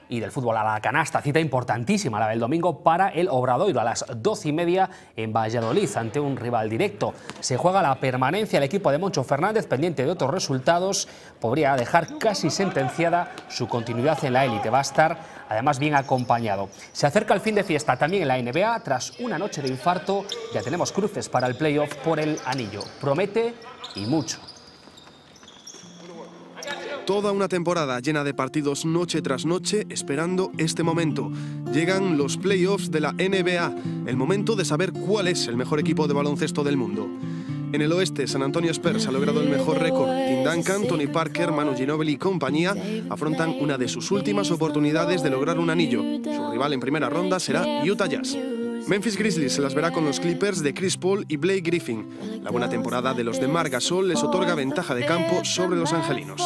Y del fútbol a la canasta, cita importantísima la del domingo para el Obradoiro a las 12:30 en Valladolid ante un rival directo. Se juega la permanencia. El equipo de Moncho Fernández, pendiente de otros resultados, podría dejar casi sentenciada su continuidad en la élite. Va a estar además bien acompañado. Se acerca el fin de fiesta también en la NBA. Tras una noche de infarto, ya tenemos cruces para el playoff por el anillo. Promete y mucho. Toda una temporada llena de partidos noche tras noche esperando este momento. Llegan los playoffs de la NBA, el momento de saber cuál es el mejor equipo de baloncesto del mundo. En el oeste, San Antonio Spurs ha logrado el mejor récord. Tim Duncan, Tony Parker, Manu Ginóbili y compañía afrontan una de sus últimas oportunidades de lograr un anillo. Su rival en primera ronda será Utah Jazz. Memphis Grizzlies se las verá con los Clippers de Chris Paul y Blake Griffin. La buena temporada de los de Marc Gasol les otorga ventaja de campo sobre los angelinos.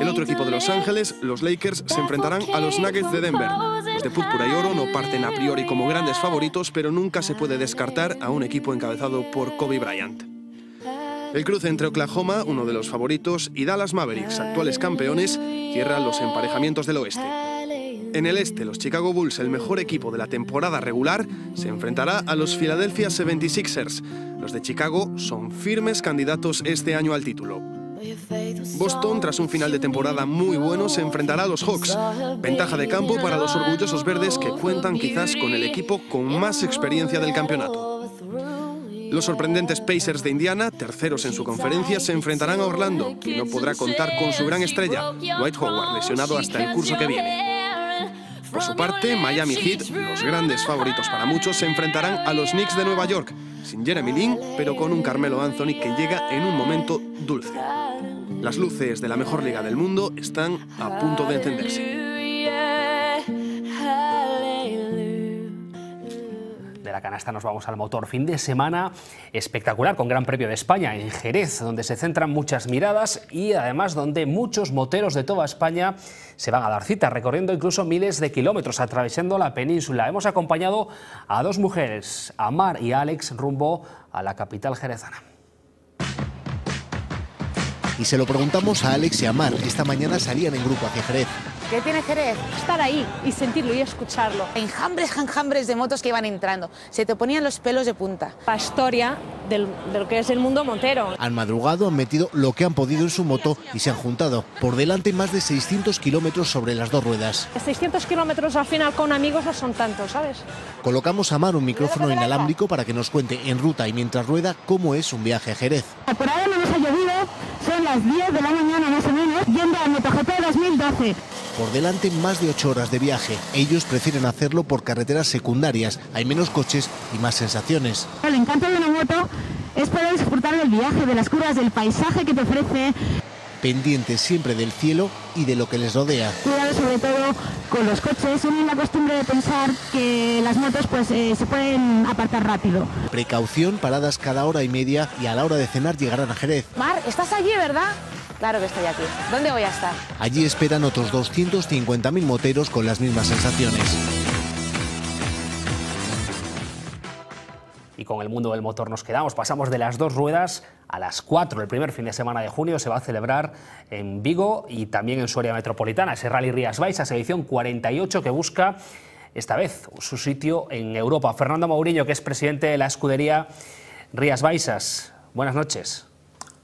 El otro equipo de Los Ángeles, los Lakers, se enfrentarán a los Nuggets de Denver. Los de púrpura y oro no parten a priori como grandes favoritos, pero nunca se puede descartar a un equipo encabezado por Kobe Bryant. El cruce entre Oklahoma, uno de los favoritos, y Dallas Mavericks, actuales campeones, cierra los emparejamientos del oeste. En el este, los Chicago Bulls, el mejor equipo de la temporada regular, se enfrentará a los Philadelphia 76ers. Los de Chicago son firmes candidatos este año al título. Boston, tras un final de temporada muy bueno, se enfrentará a los Hawks. Ventaja de campo para los orgullosos verdes que cuentan quizás con el equipo con más experiencia del campeonato. Los sorprendentes Pacers de Indiana, terceros en su conferencia, se enfrentarán a Orlando, que no podrá contar con su gran estrella, Dwight Howard, lesionado hasta el curso que viene. Por su parte, Miami Heat, los grandes favoritos para muchos, se enfrentarán a los Knicks de Nueva York, sin Jeremy Lin, pero con un Carmelo Anthony que llega en un momento dulce. Las luces de la mejor liga del mundo están a punto de encenderse. De la canasta nos vamos al motor. Fin de semana espectacular con Gran Premio de España en Jerez, donde se centran muchas miradas y además donde muchos moteros de toda España se van a dar cita, recorriendo incluso miles de kilómetros, atravesando la península. Hemos acompañado a dos mujeres, a Mar y a Alex, rumbo a la capital jerezana. Y se lo preguntamos a Alex y a Mar. Esta mañana salían en grupo hacia Jerez. ¿Qué tiene Jerez? Estar ahí y sentirlo y escucharlo. Enjambres de motos que iban entrando. Se te ponían los pelos de punta. La historia de lo que es el mundo motero. Han madrugado, han metido lo que han podido en su moto y se han juntado. Por delante más de 600 kilómetros sobre las dos ruedas. 600 kilómetros al final con amigos no son tantos, ¿sabes? Colocamos a Mar un micrófono inalámbrico para que nos cuente en ruta y mientras rueda cómo es un viaje a Jerez. Por ahora no nos ha llovido, son las 10 de la mañana más o menos, yendo a MotoGP 2012. Por delante más de 8 horas de viaje. Ellos prefieren hacerlo por carreteras secundarias. Hay menos coches y más sensaciones. El encanto de una moto es poder disfrutar del viaje, de las curvas, del paisaje que te ofrece. Pendientes siempre del cielo y de lo que les rodea. Cuidado sobre todo con los coches. Tienen la costumbre de pensar que las motos pues se pueden apartar rápido. Precaución, paradas cada hora y media y a la hora de cenar llegarán a Jerez. Mar, ¿estás allí, verdad? Claro que estoy aquí. ¿Dónde voy a estar? Allí esperan otros 250.000 moteros con las mismas sensaciones. Y con el mundo del motor nos quedamos. Pasamos de las dos ruedas a las 4. El primer fin de semana de junio se va a celebrar en Vigo y también en su área metropolitana. Ese Rally Rías Baixas, edición 48, que busca esta vez su sitio en Europa. Fernando Mourinho, que es presidente de la escudería Rías Baixas. Buenas noches.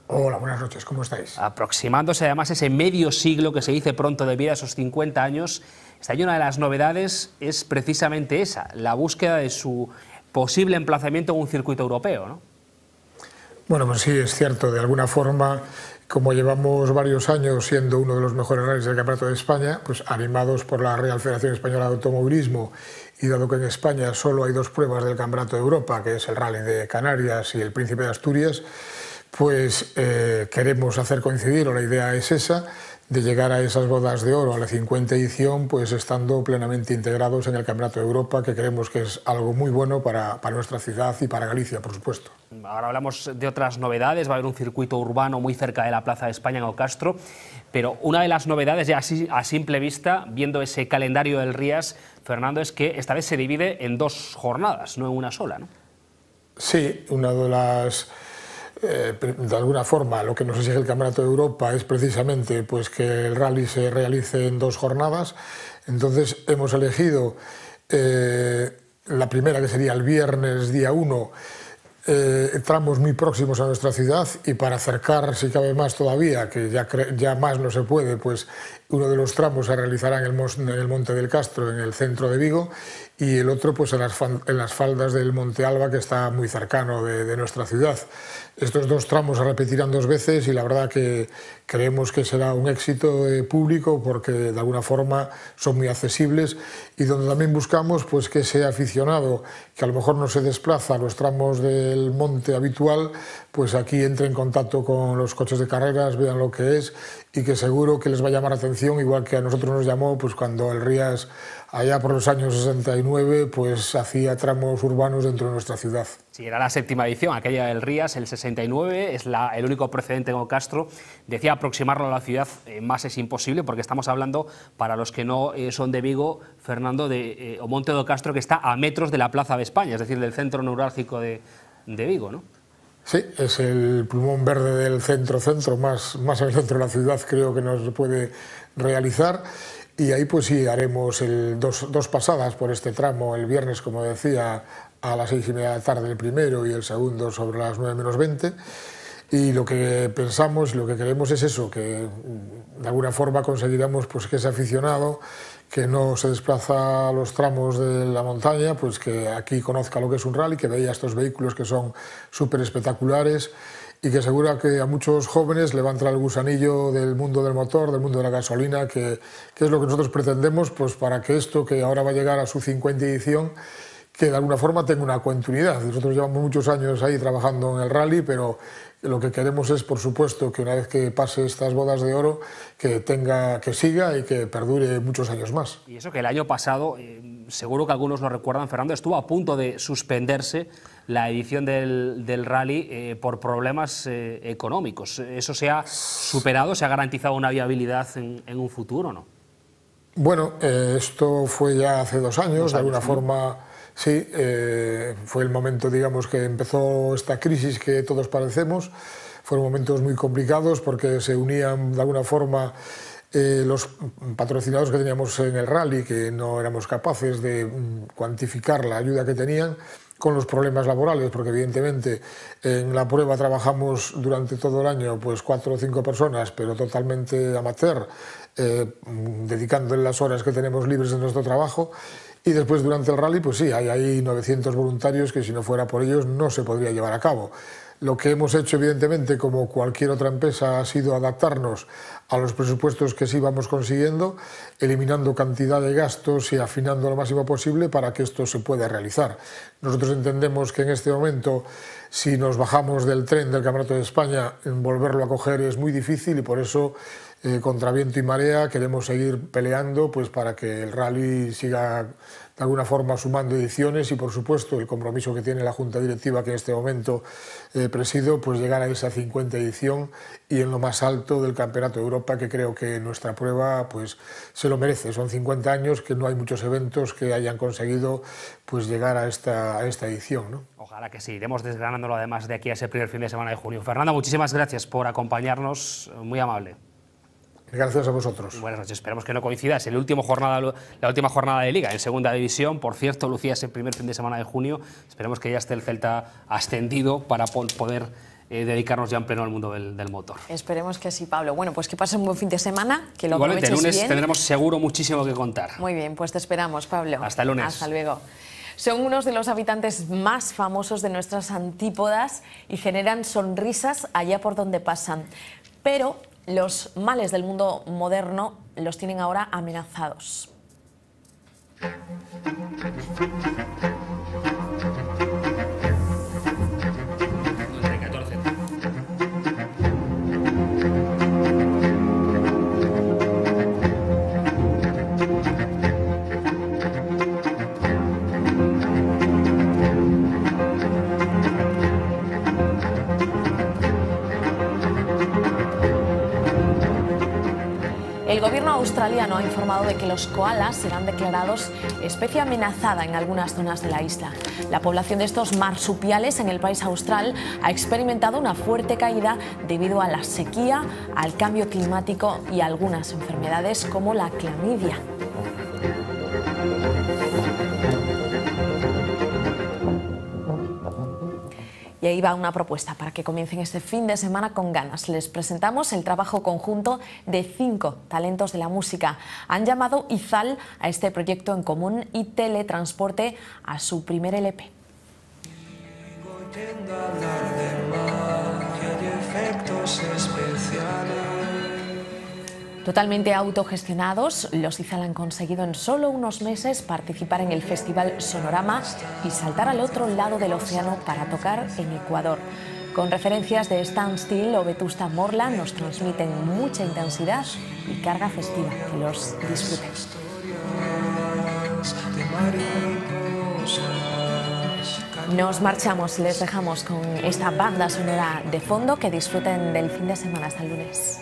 Hola, buenas noches, ¿cómo estáis? Aproximándose además ese medio siglo que se dice pronto de vida, esos 50 años, esta año una de las novedades es precisamente esa, la búsqueda de su posible emplazamiento en un circuito europeo, ¿no? Bueno, pues sí, es cierto, de alguna forma, como llevamos varios años siendo uno de los mejores rallies del Campeonato de España, pues animados por la Real Federación Española de Automovilismo y dado que en España solo hay dos pruebas del Campeonato de Europa, que es el Rally de Canarias y el Príncipe de Asturias, pues queremos hacer coincidir, o la idea es esa, de llegar a esas bodas de oro, a la 50 edición, pues estando plenamente integrados en el Campeonato de Europa, que creemos que es algo muy bueno para nuestra ciudad y para Galicia, por supuesto. Ahora hablamos de otras novedades, va a haber un circuito urbano muy cerca de la Plaza de España en Ocastro, pero una de las novedades, ya así a simple vista, viendo ese calendario del Rías, Fernando, es que esta vez se divide en dos jornadas, no en una sola, ¿no? Sí, una de las... de alguna forma lo que nos exige el Campeonato de Europa es precisamente pues, que el rally se realice en dos jornadas. Entonces hemos elegido la primera, que sería el viernes día 1, tramos muy próximos a nuestra ciudad, y para acercar, si cabe más todavía, que ya más no se puede, pues Uno de los tramos se realizará en el Monte del Castro, en el centro de Vigo, y el otro pues en las faldas del Monte Alba, que está muy cercano de nuestra ciudad. Estos dos tramos se repetirán 2 veces y la verdad que creemos que será un éxito público porque de alguna forma son muy accesibles y donde también buscamos pues que ese aficionado que a lo mejor no se desplaza a los tramos del monte habitual, pues aquí entre en contacto con los coches de carreras, vean lo que es y que seguro que les va a llamar la atención, igual que a nosotros nos llamó pues cuando el Rías allá por los años 69 pues hacía tramos urbanos dentro de nuestra ciudad. Sí, era la 7ª edición, aquella del Rías, el 69, es el único precedente con Castro. Decía, aproximarlo a la ciudad más es imposible, porque estamos hablando, para los que no son de Vigo, Fernando, de Monte do Castro, que está a metros de la Plaza de España, es decir, del centro neurálgico de Vigo, ¿no? Sí, es el pulmón verde del centro, más en el centro de la ciudad creo que nos puede realizar. Y ahí pues sí, haremos dos pasadas por este tramo, el viernes, como decía, a las 6:30 de la tarde el primero y el segundo sobre las 9 menos 20. Y lo que pensamos, lo que queremos es eso, que de alguna forma conseguiremos pues que ese aficionado que no se desplaza a los tramos de la montaña, pues que aquí conozca lo que es un rally, que vea estos vehículos que son súper espectaculares y que seguro que a muchos jóvenes le va a entrar el gusanillo del mundo del motor, del mundo de la gasolina, que es lo que nosotros pretendemos pues para que esto, que ahora va a llegar a su 50ª edición, que de alguna forma tenga una continuidad. Nosotros llevamos muchos años ahí trabajando en el rally, pero lo que queremos es, por supuesto, que una vez que pase estas bodas de oro, que siga y que perdure muchos años más. Y eso que el año pasado, seguro que algunos lo recuerdan, Fernando, estuvo a punto de suspenderse la edición del rally por problemas económicos. ¿Eso se ha superado? ¿Se ha garantizado una viabilidad en un futuro o no? Bueno, esto fue ya hace 2 años, de alguna forma. Sí, fue el momento, digamos, que empezó esta crisis que todos padecemos. Fueron momentos muy complicados porque se unían de alguna forma los patrocinadores que teníamos en el rally, que no éramos capaces de cuantificar la ayuda que tenían, con los problemas laborales, porque evidentemente en la prueba trabajamos durante todo el año pues 4 o 5 personas, pero totalmente amateur, dedicándole las horas que tenemos libres de nuestro trabajo. Y después durante el rally, pues sí, hay 900 voluntarios que si no fuera por ellos no se podría llevar a cabo. Lo que hemos hecho, evidentemente, como cualquier otra empresa, ha sido adaptarnos a los presupuestos que sí vamos consiguiendo, eliminando cantidad de gastos y afinando lo máximo posible para que esto se pueda realizar. Nosotros entendemos que en este momento, si nos bajamos del tren del Campeonato de España, volverlo a coger es muy difícil y por eso, contra viento y marea, queremos seguir peleando pues, para que el rally siga de alguna forma sumando ediciones y, por supuesto, el compromiso que tiene la Junta Directiva, que en este momento presido, pues llegar a esa 50ª edición y en lo más alto del Campeonato de Europa, que creo que nuestra prueba pues, se lo merece. Son 50 años que no hay muchos eventos que hayan conseguido pues, llegar a esta edición, ¿no? Ojalá que sí, iremos desgranándolo además de aquí a ese primer fin de semana de junio. Fernando, muchísimas gracias por acompañarnos, muy amable. Gracias a vosotros. Buenas noches, esperemos que no coincida, es la última jornada de Liga en segunda división. Por cierto, Lucía, ese primer fin de semana de junio, esperemos que ya esté el Celta ascendido para poder dedicarnos ya en pleno al mundo del motor. Esperemos que sí, Pablo. Bueno, pues que pasen un buen fin de semana, que lo igualmente, aproveches bien. El lunes tendremos seguro muchísimo que contar. Muy bien, pues te esperamos, Pablo. Hasta el lunes. Hasta luego. Son unos de los habitantes más famosos de nuestras antípodas y generan sonrisas allá por donde pasan. Pero los males del mundo moderno los tienen ahora amenazados. El gobierno australiano ha informado de que los koalas serán declarados especie amenazada en algunas zonas de la isla. La población de estos marsupiales en el país austral ha experimentado una fuerte caída debido a la sequía, al cambio climático y a algunas enfermedades como la clamidia. Y Y ahí va una propuesta para que comiencen este fin de semana con ganas. Les presentamos el trabajo conjunto de 5 talentos de la música. Han llamado Izal a este proyecto en común y Teletransporte a su primer LP. Totalmente autogestionados, los Izal han conseguido en solo unos meses participar en el Festival Sonorama y saltar al otro lado del océano para tocar en Ecuador. Con referencias de Stan Steele o Vetusta Morla nos transmiten mucha intensidad y carga festiva. Que los disfruten. Nos marchamos, les dejamos con esta banda sonora de fondo. Que disfruten del fin de semana. Hasta el lunes.